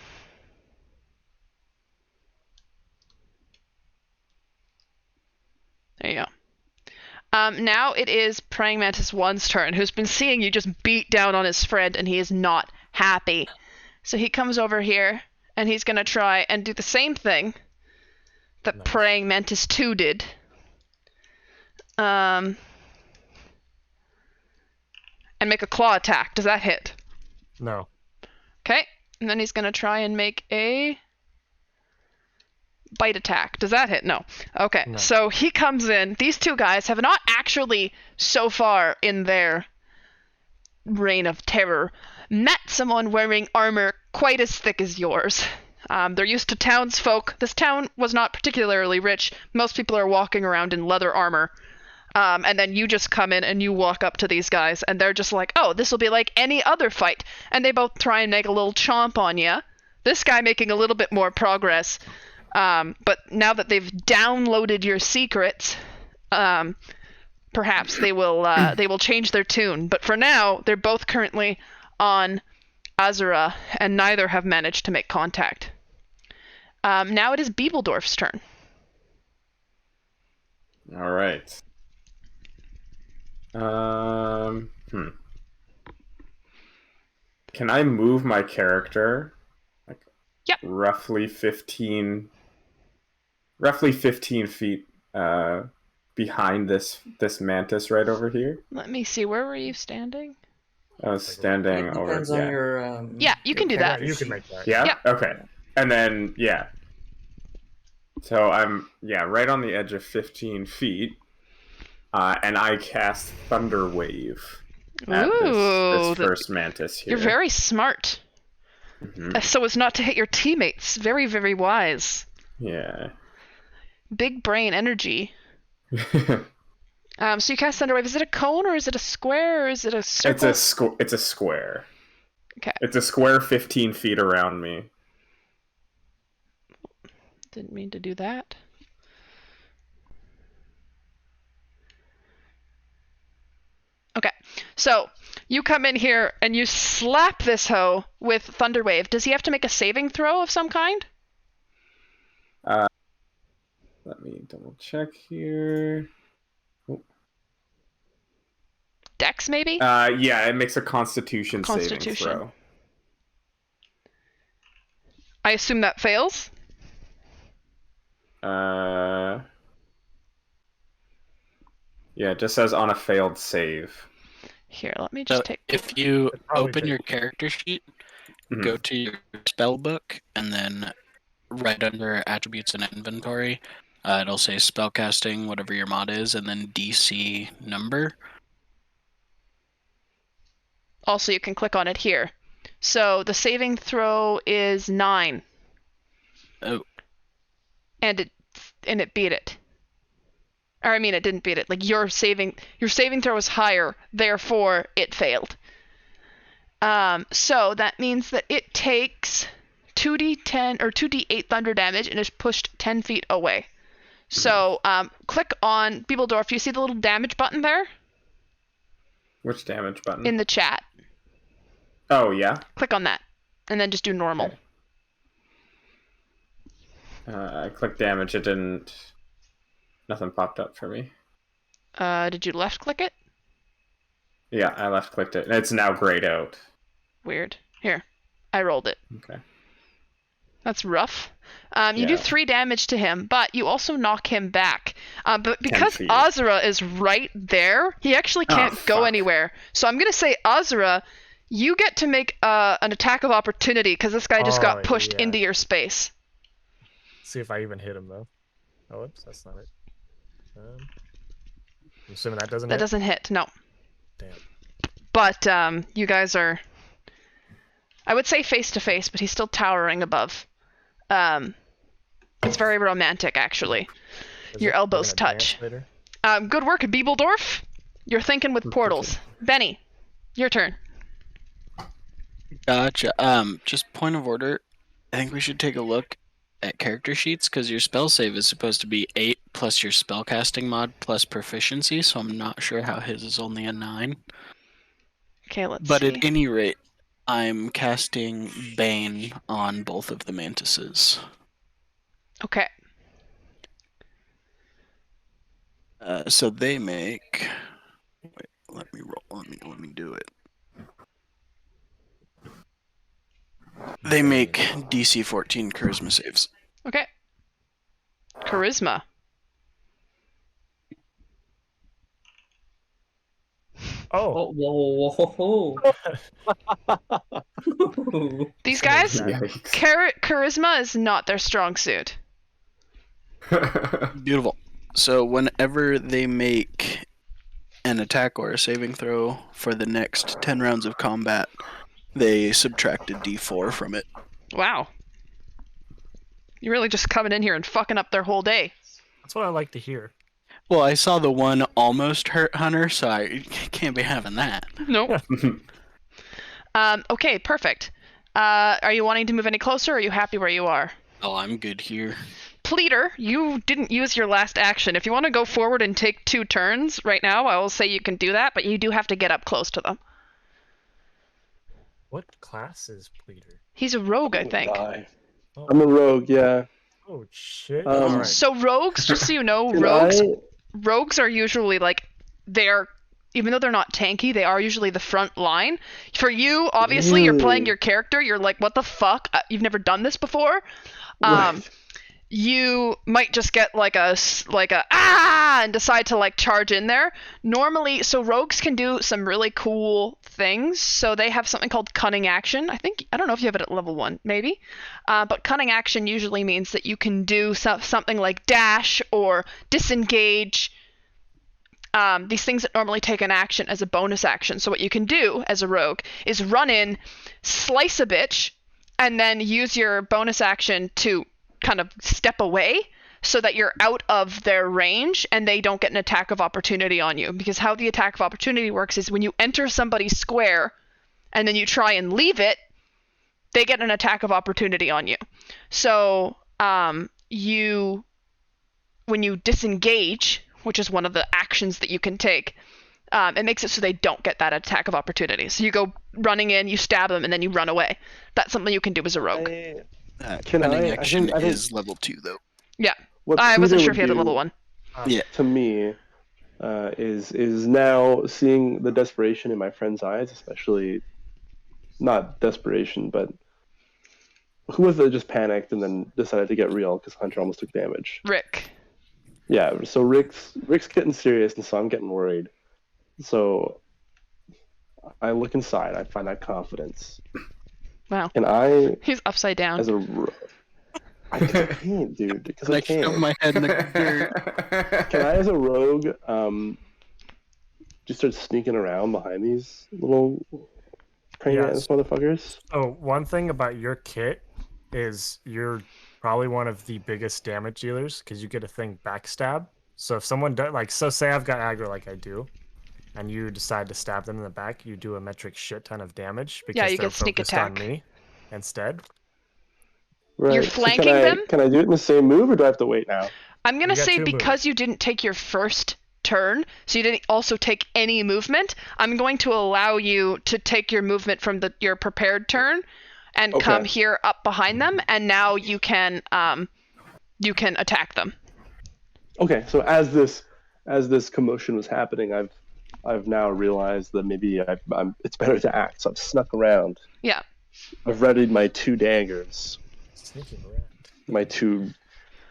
There you go. Now it is Praying Mantis 1's turn, who's been seeing you just beat down on his friend, and he is not happy. So he comes over here, and he's going to try and do the same thing that Praying Mantis 2 did. And make a claw attack. Does that hit? No. Okay. And then he's going to try and make a bite attack. Does that hit? No. Okay. No. So he comes in. These two guys have not actually, so far in their reign of terror, met someone wearing armor quite as thick as yours. They're used to townsfolk. This town was not particularly rich. Most people are walking around in leather armor. And then you just come in and you walk up to these guys, and they're just like, oh, this will be like any other fight. And they both try and make a little chomp on you. This guy making a little bit more progress. But now that they've downloaded your secrets, perhaps they will change their tune. But for now, they're both currently on Azereth, and neither have managed to make contact. Now it is Beebledorf's turn. All right. Can I move my character like roughly 15 feet behind this mantis right over here? Let me see. Where were you standing? I was standing over. Depends on your. Yeah, you can do that. You can make that. Yeah? Yeah. Okay. And then so I'm right on the edge of 15 feet. And I cast Thunder Wave at this first mantis here. You're very smart. Mm-hmm. So as not to hit your teammates. Very, very wise. Yeah. Big brain energy. So you cast Thunder Wave. Is it a cone or is it a square or is it a circle? It's a square. Okay. It's a square 15 feet around me. Didn't mean to do that. Okay, so you come in here and you slap this hoe with Thunder Wave. Does he have to make a saving throw of some kind? Let me double check here. Oh. Dex, maybe? Yeah, it makes a Constitution saving throw. I assume that fails? Yeah, it just says on a failed save. Here, let me just take... If you open your character sheet, go to your spell book, and then right under attributes and inventory, it'll say spellcasting, whatever your mod is, and then DC number. Also, you can click on it here. So the saving throw is 9. Oh. And it beat it. Or I mean, it didn't beat it. Like your saving throw is higher, therefore it failed. So that means that it takes 2d10 or 2d8 thunder damage and is pushed 10 feet away. So click on Beebledorf. You see the little damage button there? Which damage button? In the chat. Oh, yeah? Click on that. And then just do normal. Okay. I clicked damage. It didn't... Nothing popped up for me. Did you left click it? Yeah, I left clicked it. It's now grayed out. Weird. Here. I rolled it. Okay. That's rough. You do 3 damage to him, but you also knock him back. But because Azereth is right there, he actually can't go anywhere. So I'm going to say, Azereth, you get to make an attack of opportunity because this guy just got pushed into your space. See if I even hit him, though. Oh, whoops, that's not it. I'm assuming that doesn't hit? That doesn't hit, no. Damn. But you guys are, I would say face to face, but he's still towering above. It's very romantic, actually. Your elbows touch. Good work, Beebledorf. You're thinking with portals. Benny, your turn. Gotcha. Just point of order. I think we should take a look at character sheets because your spell save is supposed to be 8 plus your spellcasting mod plus proficiency, so I'm not sure how his is only a 9. Okay, let's see. But at any rate, I'm casting Bane on both of the Mantises. Okay. So they make... Wait, let me roll. Let me do it. They make DC 14 charisma saves. Okay. Charisma. Oh, whoa. These guys, charisma is not their strong suit. Beautiful. So whenever they make an attack or a saving throw for the next 10 rounds of combat, they subtract a d4 from it. Wow. You're really just coming in here and fucking up their whole day. That's what I like to hear. Well, I saw the one almost hurt Hunter, so I can't be having that. Nope. Okay, perfect. Are you wanting to move any closer, or are you happy where you are? Oh, I'm good here. Pleader, you didn't use your last action. If you want to go forward and take 2 turns right now, I will say you can do that, but you do have to get up close to them. What class is Pleader? He's a rogue, I think. Oh. I'm a rogue, yeah. Oh, shit. Right. So rogues, just so you know, rogues are usually like, even though they're not tanky, they are usually the front line. For you, obviously, you're playing your character. You're like, what the fuck? You've never done this before. Right. You might just get like a and decide to like charge in there. Normally, so rogues can do some really cool things. So they have something called cunning action. I don't know if you have it at level 1, maybe. But cunning action usually means that you can do something like dash or disengage. These things that normally take an action as a bonus action. So what you can do as a rogue is run in, slice a bitch, and then use your bonus action to kind of step away so that you're out of their range and they don't get an attack of opportunity on you. Because how the attack of opportunity works is when you enter somebody's square and then you try and leave it, they get an attack of opportunity on you. So when you disengage, which is one of the actions that you can take, it makes it so they don't get that attack of opportunity. So you go running in, you stab them, and then you run away. That's something you can do as a rogue. Cunning action is level 2, though. Yeah. I wasn't sure if you had a level 1. Yeah. To me, is now seeing the desperation in my friend's eyes, especially not desperation, but who was it just panicked and then decided to get real because Hunter almost took damage? Rick. Yeah, so Rick's getting serious, and so I'm getting worried. So I look inside, I find that confidence. Wow. Can I? He's upside down. As a, I can't, dude, because I can't. Shove my head in the dirt. Can I, as a rogue, just start sneaking around behind these little praying Yes. mantis motherfuckers. Oh, one thing about your kit is you're probably one of the biggest damage dealers because you get a thing backstab. So if someone does, like, so say I've got aggro like I do, and you decide to stab them in the back, you do a metric shit ton of damage because you they're get sneak focused attack. on me instead. Right. You're so flanking them? Can I do it in the same move, or do I have to wait now? I'm gonna You got say 2 because moves. you didn't take your first turn, so you didn't also take any movement, I'm going to allow you to take your movement from your prepared turn and Okay. come here up behind them, and now you can attack them. Okay, so as this commotion was happening, I've now realized that maybe it's better to act. So I've snuck around. Yeah. I've readied my 2 daggers. Sneaking around. My 2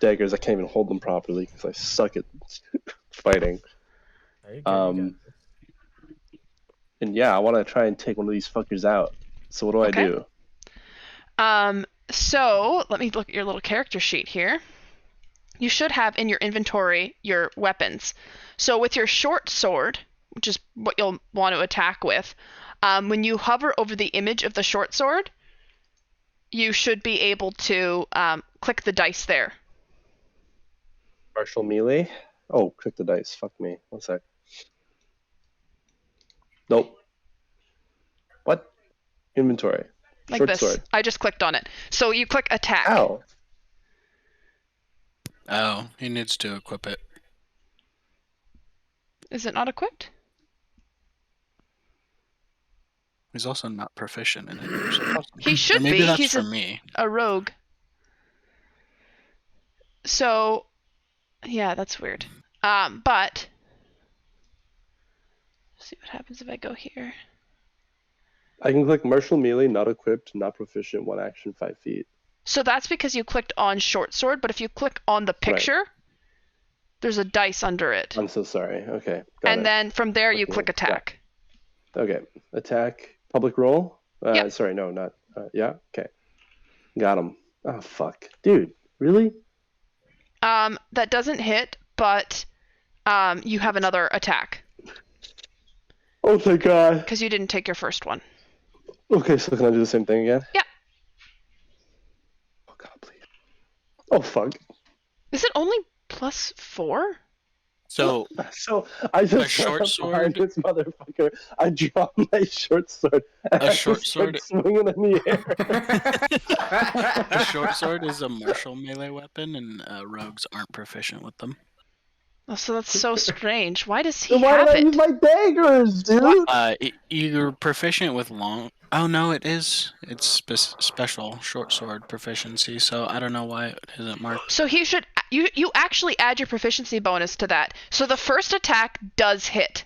daggers. I can't even hold them properly because I suck at fighting. There you go, you got this. And yeah, I want to try and take one of these fuckers out. So what do Okay. I do? So let me look at your little character sheet here. You should have in your inventory your weapons. So with your short sword, which is what you'll want to attack with, when you hover over the image of the short sword, you should be able to click the dice there. Martial melee. Oh, click the dice. Fuck me. One sec. Nope. What? Inventory. Like Short this. sword. I just clicked on it. So you click attack. Ow. Oh, he needs to equip it. Is it not equipped? He's also not proficient in it. Which is awesome. He should Or maybe be. that's He's for me. a rogue. So, yeah, that's weird. But let's see what happens if I go here. I can click martial melee, not equipped, not proficient, 1 action, 5 feet. So that's because you clicked on short sword, but if you click on the picture, there's a dice under it. I'm so sorry. Okay. Got And it. then from there you Okay, click attack. Okay. Attack. Public roll? Yep. Sorry, no, not. Yeah? Okay. Got him. Oh, fuck. Dude, really? That doesn't hit, but you have another attack Oh, thank God. because you didn't take your first one. Okay, so can I do the same thing again? Yeah. Oh, God, please. Oh, fuck. Is it only +4? So So I just short got behind sword- this motherfucker. I dropped my short sword. And A I short just started sword- swinging in the the air. short sword is a martial melee weapon, and rogues aren't proficient with them. Oh, so that's so strange. Why does he Then why have did I it? use my daggers, dude? You're proficient with long. Oh no, it is. It's special short sword proficiency. So I don't know why it isn't marked. So he should you actually add your proficiency bonus to that. So the first attack does hit.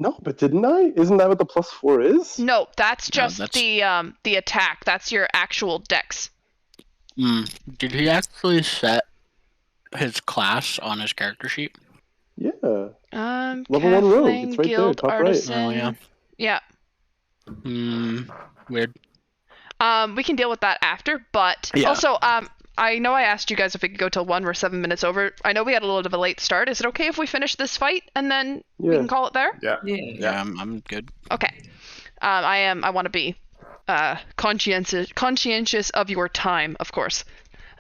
No, but didn't I? Isn't that what the +4 is? No, that's No, just that's- the attack. That's your actual dex. Did he actually set his class on his character sheet? Yeah. Level Level 1 rogue. It's right there, top right. artisan. Oh, yeah. Yeah. Weird. We can deal with that after, but Yeah. also I know I asked you guys if we could go till 1. We're 7 minutes over. I know we had a little bit of a late start. Is it okay if we finish this fight and then we Yeah. can call it there? Yeah. Yeah, I'm good. Okay. I want to be conscientious of your time, of course.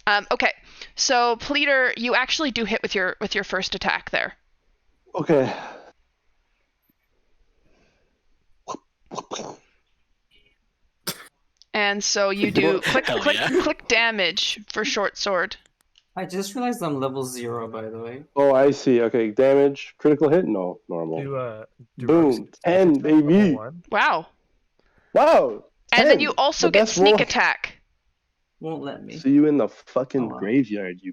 Okay. So Pleader, you actually do hit with your first attack there. Okay. And so you do Hell yeah. click damage for short sword. I just realized I'm level 0, by the way. Oh, I see. Okay, damage, critical hit? No, normal. Do Boom, rogues 10, get level baby. 1? Wow. Wow! And then 10, you also the get best sneak roll. attack. Won't let me. See you in the fucking Oh, wow. graveyard, you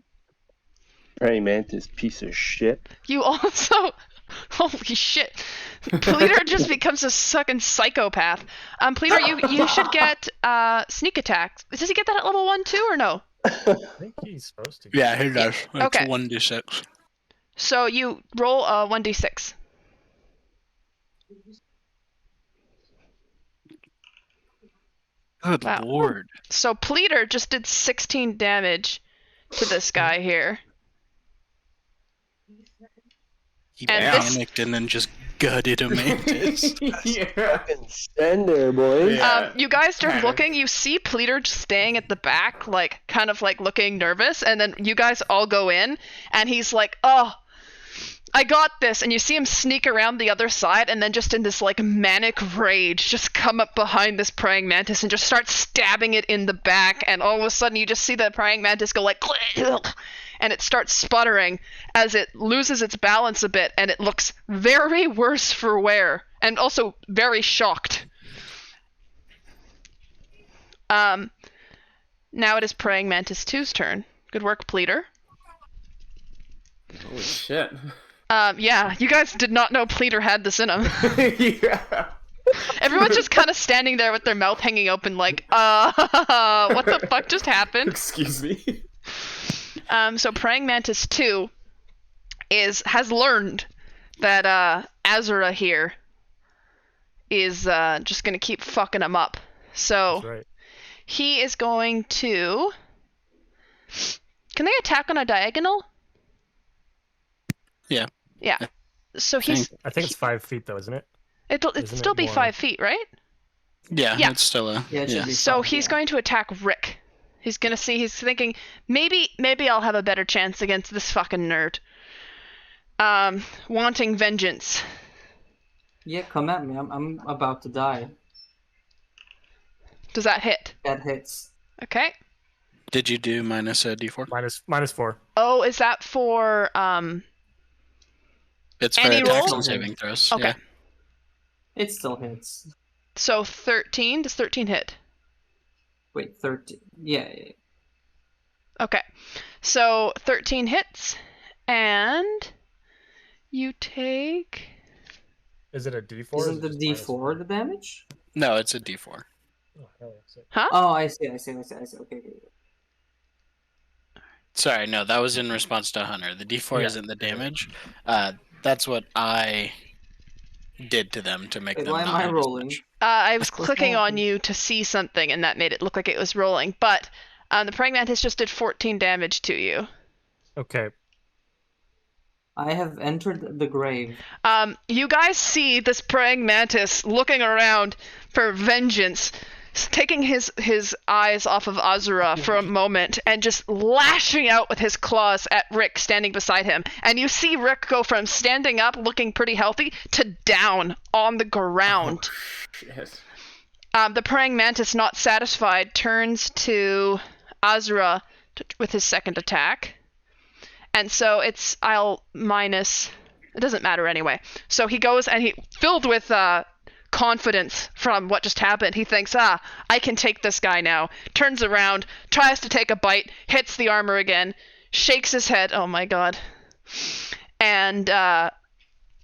praying mantis piece of shit. You also holy shit. Pleader just becomes a fucking psychopath. Pleader, you should get sneak attack. Does he get that at level 1 too or no? I think he's supposed to. Yeah, he does. It's Okay. 1d6. So you roll a 1d6. Good Wow. lord. So Pleader just did 16 damage to this guy here. He And this- panicked and then just gutted a mantis. Yeah. Fucking stand there, boys. Yeah. You guys start Kind of. looking. You see Pleater just staying at the back, like kind of like looking nervous, and then you guys all go in, and he's like, "Oh, I got this." And you see him sneak around the other side, and then just in this like manic rage, just come up behind this praying mantis and just start stabbing it in the back. And all of a sudden, you just see the praying mantis go like, and it starts sputtering as it loses its balance a bit, and it looks very worse for wear, and also very shocked. Now it is praying mantis 2's turn. Good work, Pleater. Holy shit. Yeah, you guys did not know Pleater had this in him. Yeah. Everyone's just kind of standing there with their mouth hanging open like, what the fuck just happened? Excuse me. So Praying Mantis 2 has learned that Azereth here is just gonna keep fucking him up. So That's right. he is going to... Can they attack on a diagonal? Yeah. Yeah. So he's... I think it's 5 feet though, isn't it? It'd Isn't still it be more- 5 feet, right? Yeah, Yeah. it's still a. Yeah, it should Yeah. be So fine, he's yeah. going to attack Rick. He's thinking, maybe I'll have a better chance against this fucking nerd. Wanting vengeance. Yeah, come at me. I'm about to die. Does that hit? That hits. Okay. Did you do minus a d4? -4. Oh, is that for It's for Any attacks roll? and saving throws. Okay. Yeah. It still hits. So 13? Does 13 hit? Wait, 13. Yeah. Okay. So 13 hits, and you take... Is it a D4? or Isn't is the it just D4 the damage? No, it's a d4. Oh, hell yeah, sick. Huh? Oh, I see. Okay. Sorry, no, that was in response to Hunter. The d4 Yeah. isn't the damage. That's what I did to them to make Wait, them why am not I have as rolling? much. I was What's clicking on happening? you to see something, and that made it look like it was rolling. But the Praying Mantis just did 14 damage to you. Okay. I have entered the grave. You guys see this Praying Mantis looking around for vengeance, taking his eyes off of Azereth for a moment, and just lashing out with his claws at Rick standing beside him. And you see Rick go from standing up, looking pretty healthy, to down on the ground. Shit. The Praying Mantis, not satisfied, turns to Azereth with his second attack. And so it's minus... It doesn't matter anyway. So he goes and he, filled with confidence from what just happened, he thinks, I can take this guy now. Turns around, tries to take a bite, hits the armor again, shakes his head, oh my god, and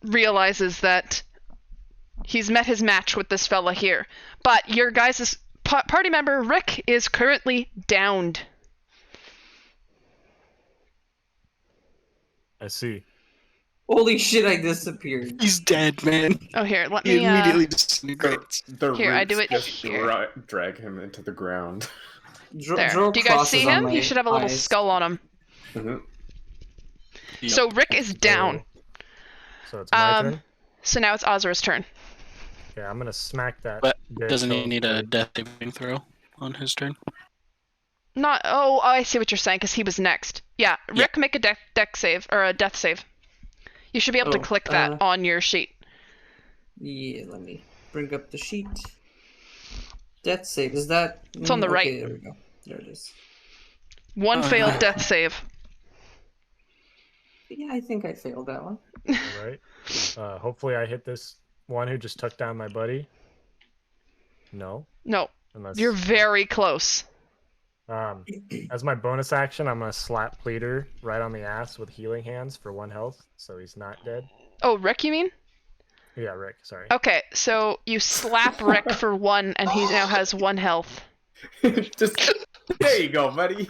realizes that he's met his match with this fella here. But your guys' party member, Rick, is currently downed. I see. Holy shit, I disappeared. He's dead, man. Oh, here, let He me... immediately disintegrates. The Here, I roots do it just here. drag him into the ground. There. Draw Do you guys crosses see on him? my He should have a little eyes. skull on him. Mhm. Yep. So Rick is down. So it's my turn? So now it's Azra's turn. Okay, I'm gonna smack that. But bitch doesn't he over need a the- death saving throw on his turn? Not. Oh, I see what you're saying, because he was next. Yeah, Rick, make a deck save or a death save. You should be able to Oh, click that on your sheet. Yeah, let me bring up the sheet. Death save, is that... It's on the right. Okay, there we go. There it is. One Oh, failed no. death save. Yeah, I think I failed that one. Alright. Hopefully I hit this one who just took down my buddy. No. No, Unless you're very close. as my bonus action, I'm gonna slap Pleater right on the ass with healing hands for 1 health, so he's not dead. Oh, Rick, you mean? Yeah, Rick, sorry. Okay, so you slap Rick for 1, and he now has 1 health. Just there you go, buddy.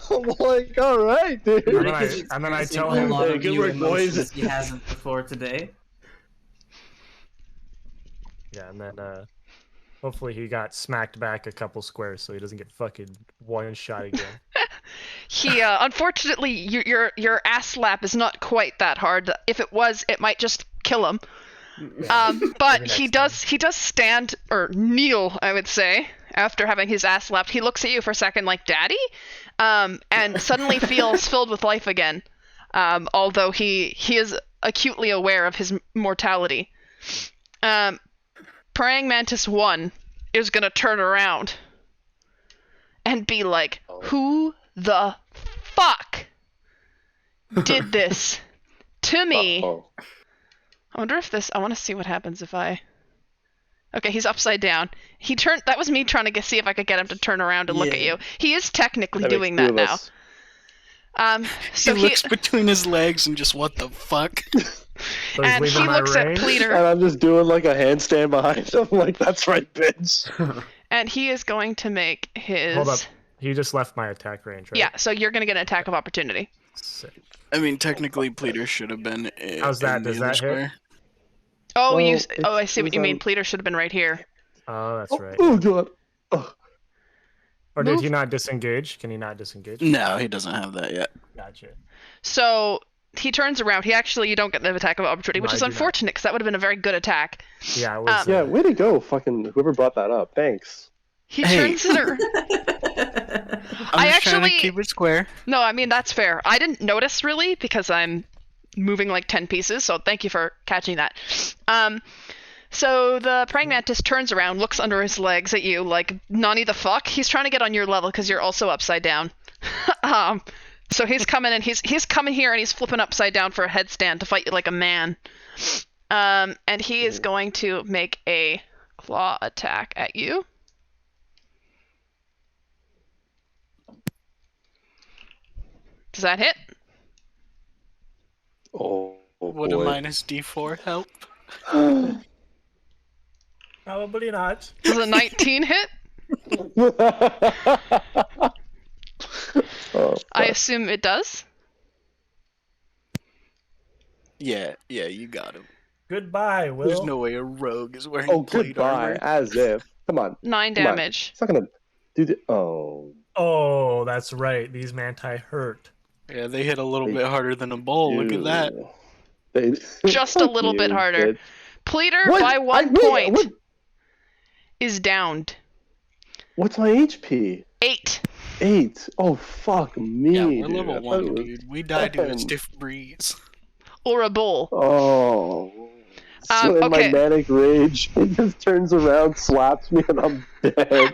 Oh my god, alright, dude. And then Rick I- is and then I experiencing tell a him, lot "Hey, of good new work, boys." emotions he hasn't before today. Yeah, and then Hopefully he got smacked back a couple squares so he doesn't get fucking one shot again. He unfortunately your ass slap is not quite that hard. If it was, it might just kill him. But Maybe he next does stand or kneel, I would say, after having his ass slapped. He looks at you for a second like daddy, and suddenly feels filled with life again. Although he is acutely aware of his mortality. Praying Mantis 1 is gonna turn around and be like, who the fuck did this to me? Uh-oh. I wonder if this... I want to see what happens if I... Okay, he's upside down. He turned... That was me trying to see if I could get him to turn around and look at you. He is technically That doing makes two that of now. us. So he looks between his legs and just, what the fuck? So he's and leaving he my looks at range? Pleader, And I'm just doing like a handstand behind him, like, that's right, bitch. and he is going to make his... Hold up. He just left my attack range, right? Yeah, so you're going to get an attack of opportunity. Sick. I mean, technically, Pleader should have been. How's that? in the Does other that hit? square. Oh, Well, I see what it's you mean. on- Pleader should have been right here. Oh, that's right. Oh, God. Oh. Or did Move. he not disengage? Can he not disengage? No, he doesn't have that yet. Gotcha. So he turns around. You don't get the attack of opportunity, which No, is I do not. unfortunate because that would have been a very good attack. Yeah, it was. Yeah, way to go, fucking whoever brought that up. Thanks. He Hey. turns it around. I'm I just trying actually- to keep it square. No, I mean, that's fair. I didn't notice really because I'm moving like 10 pieces, so thank you for catching that. So the praying mantis turns around, looks under his legs at you like, Nani the fuck? He's trying to get on your level because you're also upside down. So he's coming and he's coming here and he's flipping upside down for a headstand to fight you like a man. And he is going to make a claw attack at you. Does that hit? Oh, Would a minus D4 help? Probably not. Does a 19 hit? Oh, I assume it does. Yeah, you got him. Goodbye, Will. There's no way a rogue is wearing oh, plate goodbye. armor. As if. Come on. 9 Come on. damage. It's not gonna do the. Oh. Oh, that's right. These manti hurt. Yeah, they hit a little bit harder than a bull. Look at that. Just a little bit harder. Bitch. Pleader, What? by 1 wait, point, what- is downed. What's my HP? 8. 8. Oh, fuck me. Yeah, we're dude. I level thought 1, it was dude. We died to a 10. stiff breeze. Or a bull. Oh. So in okay. my manic rage, it just turns around, slaps me, and I'm dead.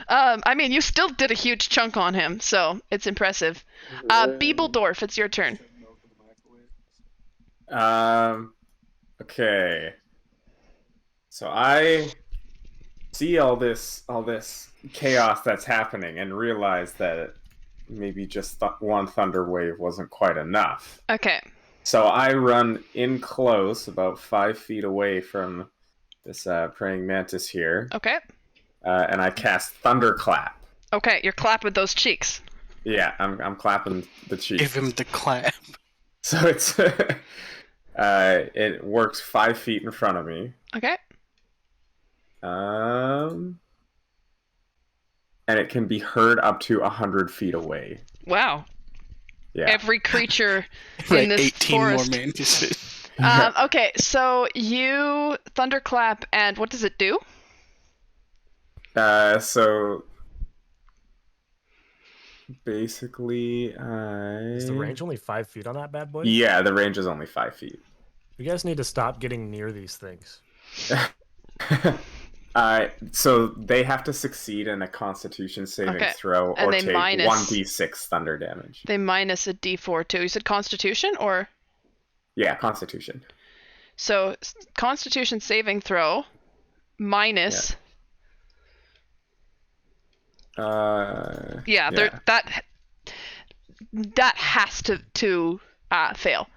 I mean, you still did a huge chunk on him, so it's impressive. Beebledorf, it's your turn. Okay. So I see all this chaos that's happening and realize that maybe just one thunder wave wasn't quite enough. Okay. So I run in close, about 5 feet away from this praying mantis here, Okay. and I cast Thunderclap. Okay, you're clapping those cheeks. Yeah, I'm clapping the cheeks. Give him the clap. So it's it works 5 feet in front of me. Okay. And it can be heard up to 100 feet away. Wow. Yeah. Every creature Like in this 18 forest. more mantises. Okay, so you thunderclap, and what does it do? So basically, Is the range only 5 feet on that bad boy? Yeah, the range is only 5 feet. You guys need to stop getting near these things. So they have to succeed in a Constitution saving Okay, throw and or they take minus- 1d6 thunder damage. They minus a d4 too. You said Constitution, or Yeah, Constitution. so Constitution saving throw minus. Yeah, that has to fail.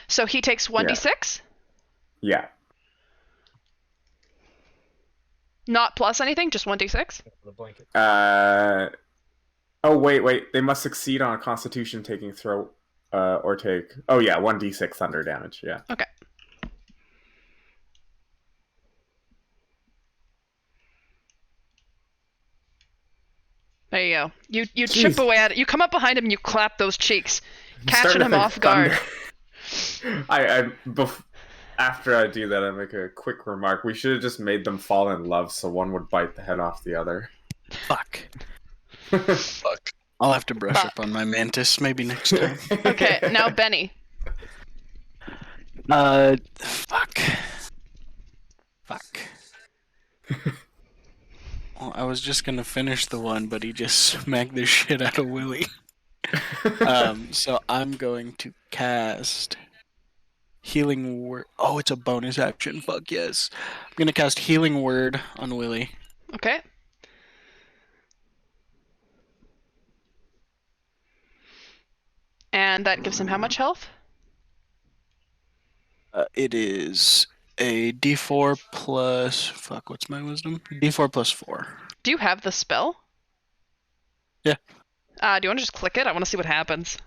So he takes 1d6, Yeah. not plus anything, just 1d6. The blanket. Oh wait. They must succeed on a Constitution taking throw, or take. Oh yeah, 1d6 thunder damage. Yeah. Okay. you. You chip away at it. You come up behind him and you clap those cheeks, catching him off guard. After I do that, I make a quick remark. We should have just made them fall in love so one would bite the head off the other. Fuck. Fuck. I'll have to brush up on my Mantis maybe next time. Okay, now Benny. Fuck. Well, I was just gonna finish the one, but he just smacked the shit out of Willy. So I'm going to cast Healing Word. Oh, it's a bonus action. Fuck yes. I'm gonna cast Healing Word on Willy. Okay. And that gives him how much health? It is a D4 plus... Fuck, what's my wisdom? D4 plus 4. Do you have the spell? Yeah. Do you want to just click it? I want to see what happens.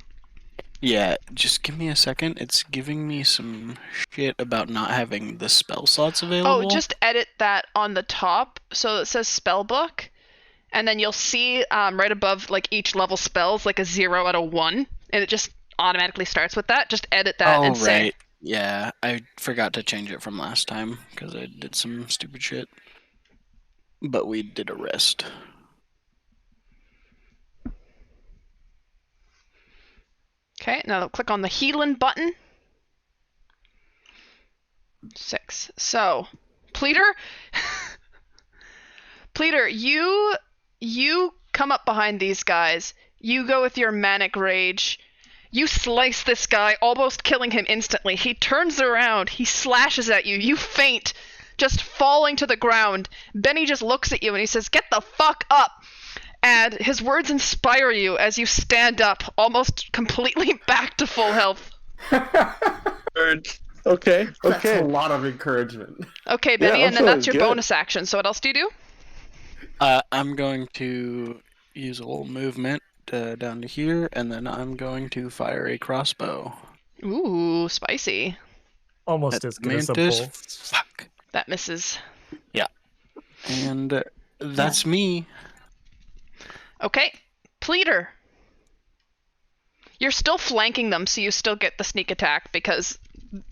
Yeah, just give me a second. It's giving me some shit about not having the spell slots available. Oh, just edit that on the top so it says spell book, and then you'll see right above like each level spells like a 0 out of 1, and it just automatically starts with that. Just edit that and say. Right. Yeah, I forgot to change it from last time because I did some stupid shit. But we did a rest. Okay, now click on the healing button. 6. So, Pleader, you come up behind these guys. You go with your manic rage. You slice this guy, almost killing him instantly. He turns around. He slashes at you. You faint, just falling to the ground. Benny just looks at you and he says, "Get the fuck up!" And his words inspire you as you stand up, almost completely back to full health. Okay. That's a lot of encouragement. Okay, Benny, Yeah, and then that's your good. bonus action. So what else do you do? I'm going to use a little movement down to here, and then I'm going to fire a crossbow. Ooh, spicy. Almost as good as a Mantis. bull. Fuck. That misses. Yeah. And that's me. Okay, Pleader. You're still flanking them, so you still get the sneak attack because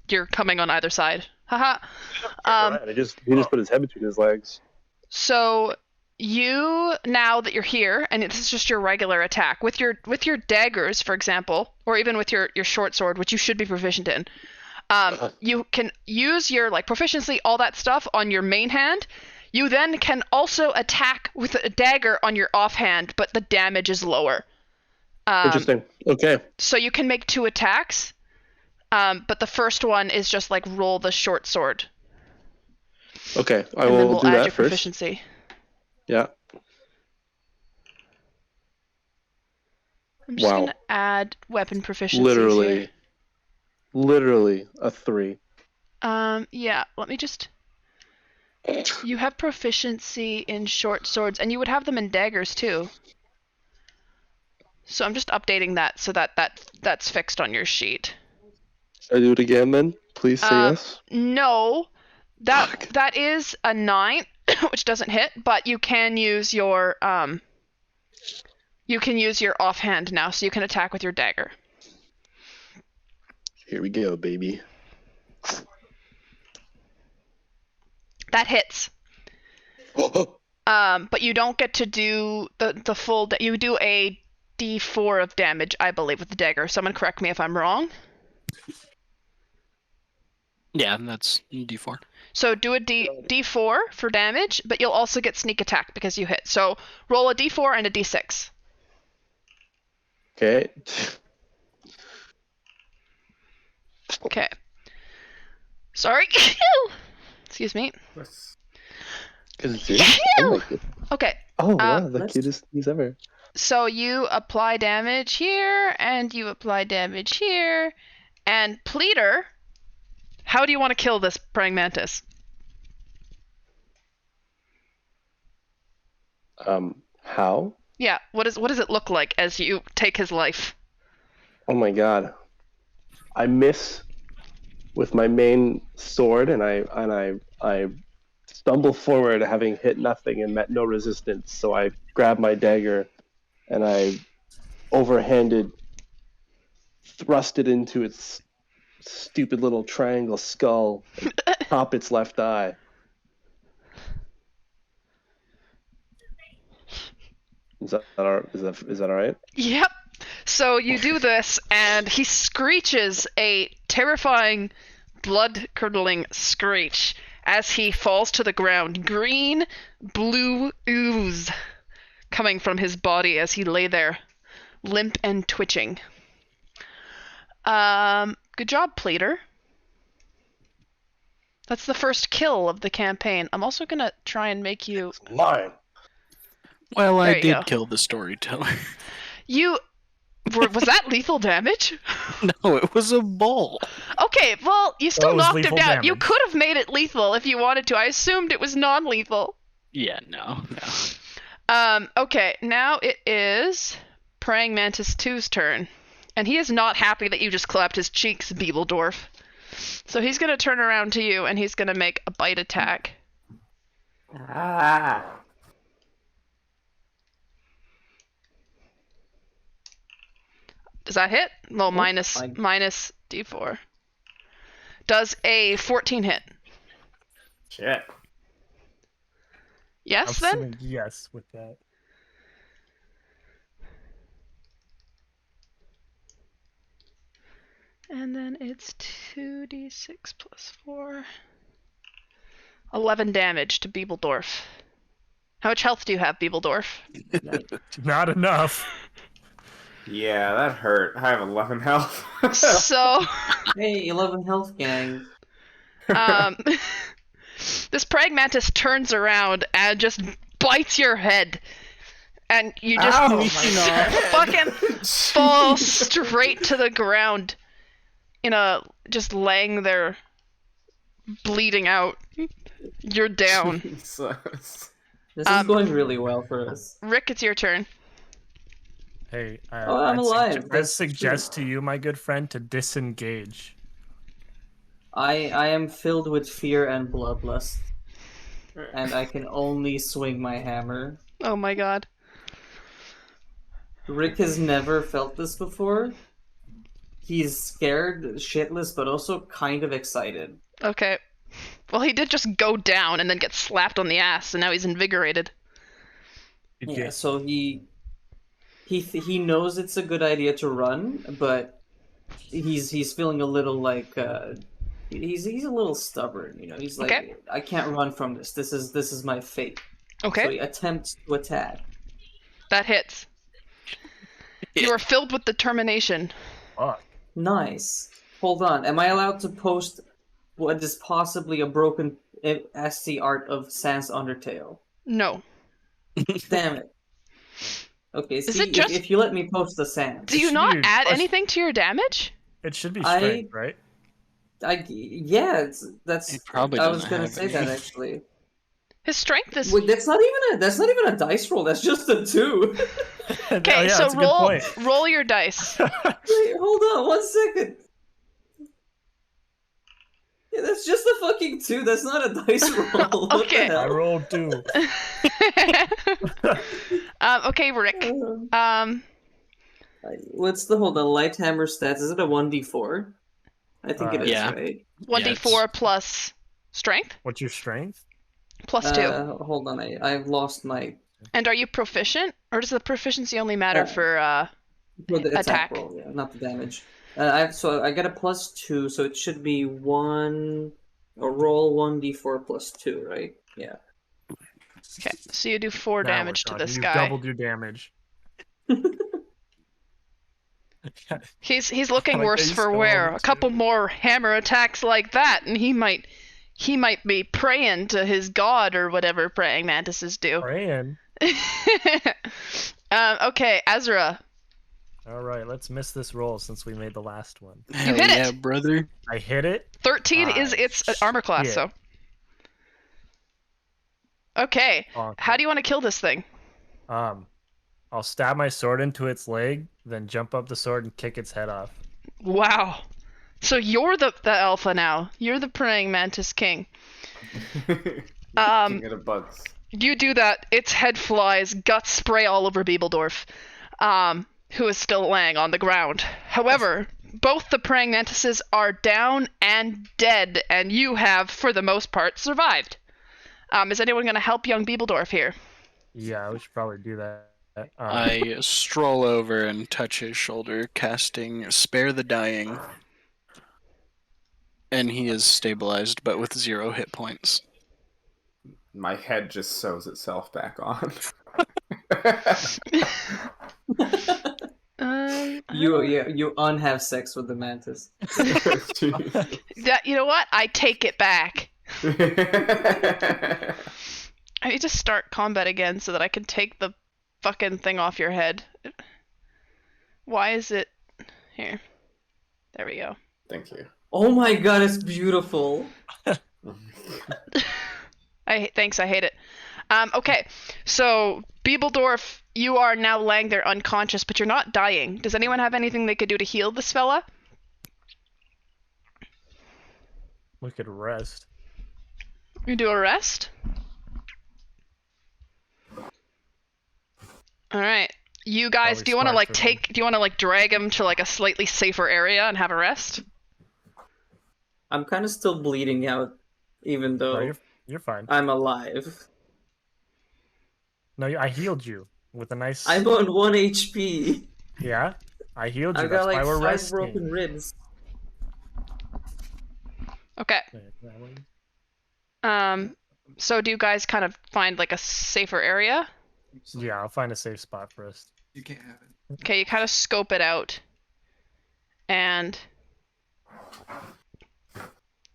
you're coming on either side. Haha. He just put his head between his legs. So you, now that you're here, and this is just your regular attack with your daggers, for example, or even with your short sword, which you should be proficient in. You can use your like proficiency, all that stuff on your main hand. You then can also attack with a dagger on your offhand, but the damage is lower. Interesting. Okay. So you can make 2 attacks, but the first one is just like roll the short sword. Okay, I And then will we'll do add that your first. proficiency. Yeah. I'm just Wow. gonna add weapon proficiency. Literally a 3. Yeah, let me just... You have proficiency in short swords, and you would have them in daggers too. So I'm just updating that so that's fixed on your sheet. Should I do it again then? Please say yes. No, that is a 9, which doesn't hit, but you can use your offhand now, so you can attack with your dagger. Here we go, baby. That hits. But you don't get to do the full. You do a D4 of damage, I believe, with the dagger. Someone correct me if I'm wrong. Yeah, that's D4. So do a D4 for damage, but you'll also get sneak attack because you hit. So roll a D4 and a D6. Okay. Okay. Sorry. Excuse me. Because it's you? Oh, my God. Okay. Oh, wow, the That's- cutest things ever. So you apply damage here, and you apply damage here, and Pleader, how do you want to kill this praying mantis? How? Yeah, what does it look like as you take his life? Oh my God. I miss with my main sword, and I stumble forward, having hit nothing and met no resistance. So I grab my dagger and I overhanded thrust it into its stupid little triangle skull and pop its left eye. Is that all right? Yep. So you do this, and he screeches a terrifying, blood-curdling screech as he falls to the ground. Green, blue ooze coming from his body as he lay there, limp and twitching. Good job, Plater. That's the first kill of the campaign. I'm also gonna try and make you... Mine. Well, There I you did go. kill the storyteller. Was that lethal damage? No, it was a bull. Okay, well, you still Well, it was knocked him lethal down. You damage. could have made it lethal if you wanted to. I assumed it was non-lethal. Yeah, no. Okay, now it is Praying Mantis 2's turn. And he is not happy that you just clapped his cheeks, Beebledorf. So he's gonna turn around to you and he's gonna make a bite attack. Ah. Does that hit? Well, minus fine. D4. Does a 14 hit? Shit. Yes, I'm then? saying yes with that. And then it's 2d6 plus 4. 11 damage to Beebledorf. How much health do you have, Beebledorf? Not enough. Yeah, that hurt. I have 11 health. So, Hey, 11 health, gang. this Praying Mantis turns around and just bites your head. And you just Ow, my fucking fall straight to the ground. Just laying there, bleeding out. You're down. Jesus. This is going really well for us. Rick, it's your turn. Hey, I'm alive. I That's suggest to you, my good friend, to disengage. I am filled with fear and bloodlust. And I can only swing my hammer. Oh my god. Rick has never felt this before. He's scared, shitless, but also kind of excited. Okay. Well, he did just go down and then get slapped on the ass, and now he's invigorated. Yeah, so he knows it's a good idea to run, but he's feeling a little like he's a little stubborn, you know. He's like, Okay. I can't run from this. This is my fate. Okay, So he attempts to attack. that hits. You are filled with determination. Fuck. Nice. Hold on. Am I allowed to post what is possibly a broken SC art of Sans Undertale? No. Damn it. Okay, Is see, it just- if you let me post the Sans. Do you should not be add plus- anything to your damage? It should be I- strength, right? That's. It probably I was doesn't gonna have say that any. actually. His strength is... Wait, that's not even a dice roll. That's just a 2. Okay, Oh, yeah, so that's a good point. roll your dice. Wait, hold on 1 second. Yeah, that's just a fucking 2. That's not a dice roll. What Okay. the I hell? rolled 2. Okay, Rick. What's the hold on? Light hammer stats. Is it a 1d4? I think it is, Yeah. right? 1d4 plus strength? What's your strength? Plus 2. Hold on, I've lost my And are you proficient? Or does the proficiency only matter for, for the attack Attack. roll, yeah, not the damage. I get a +2, so it should be roll 1d4 plus 2, right? Yeah. Okay, so you do 4 Now we're damage to talking. this You've guy. doubled your damage. He's looking Like, worse they for stole wear. it A couple too. more hammer attacks like that, and he might be praying to his god or whatever praying mantises do. Praying. Okay, Azereth. All right, let's miss this roll since we made the last one. Hell hit yeah, it. brother. I hit it. 13 is its armor class, shit. so. Okay, Awesome. how do you want to kill this thing? I'll stab my sword into its leg, then jump up the sword and kick its head off. Wow. So you're the alpha now. You're the praying mantis king. King of the bugs. You do that, its head flies, guts spray all over Beebledorf. who is still laying on the ground. However, both the praying mantises are down and dead, and you have, for the most part, survived. Is anyone going to help young Beebledorf here? Yeah, we should probably do that. I stroll over and touch his shoulder, casting Spare the Dying. And he is stabilized, but with 0 hit points. My head just sews itself back on. You unhave sex with the mantis. You know what? I take it back. I need to start combat again so that I can take the fucking thing off your head. Why is it... Here. There we go. Thank you. Oh my god, it's beautiful. Thanks, I hate it. Okay, so Beebledorf, you are now laying there unconscious, but you're not dying. Does anyone have anything they could do to heal this fella? We could rest. You do a rest? Alright. You guys, Probably do you want to smart for them. do you want to drag him to a slightly safer area and have a rest? I'm kind of still bleeding out, even though No, you're fine. I'm alive. No, I healed you with a nice... I'm on 1 HP. Yeah? I healed you. I've That's got why we're 5 resting. broken ribs. Okay. So do you guys kind of find a safer area? Yeah, I'll find a safe spot for us. You can't have it. Okay, you kind of scope it out, and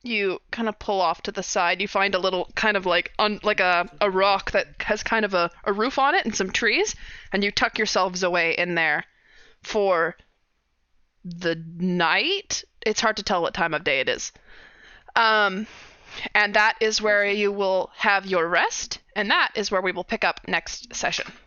you kind of pull off to the side. You find a little kind of a rock that has kind of a roof on it and some trees, and you tuck yourselves away in there for the night. It's hard to tell what time of day it is. And that is where you will have your rest, and that is where we will pick up next session.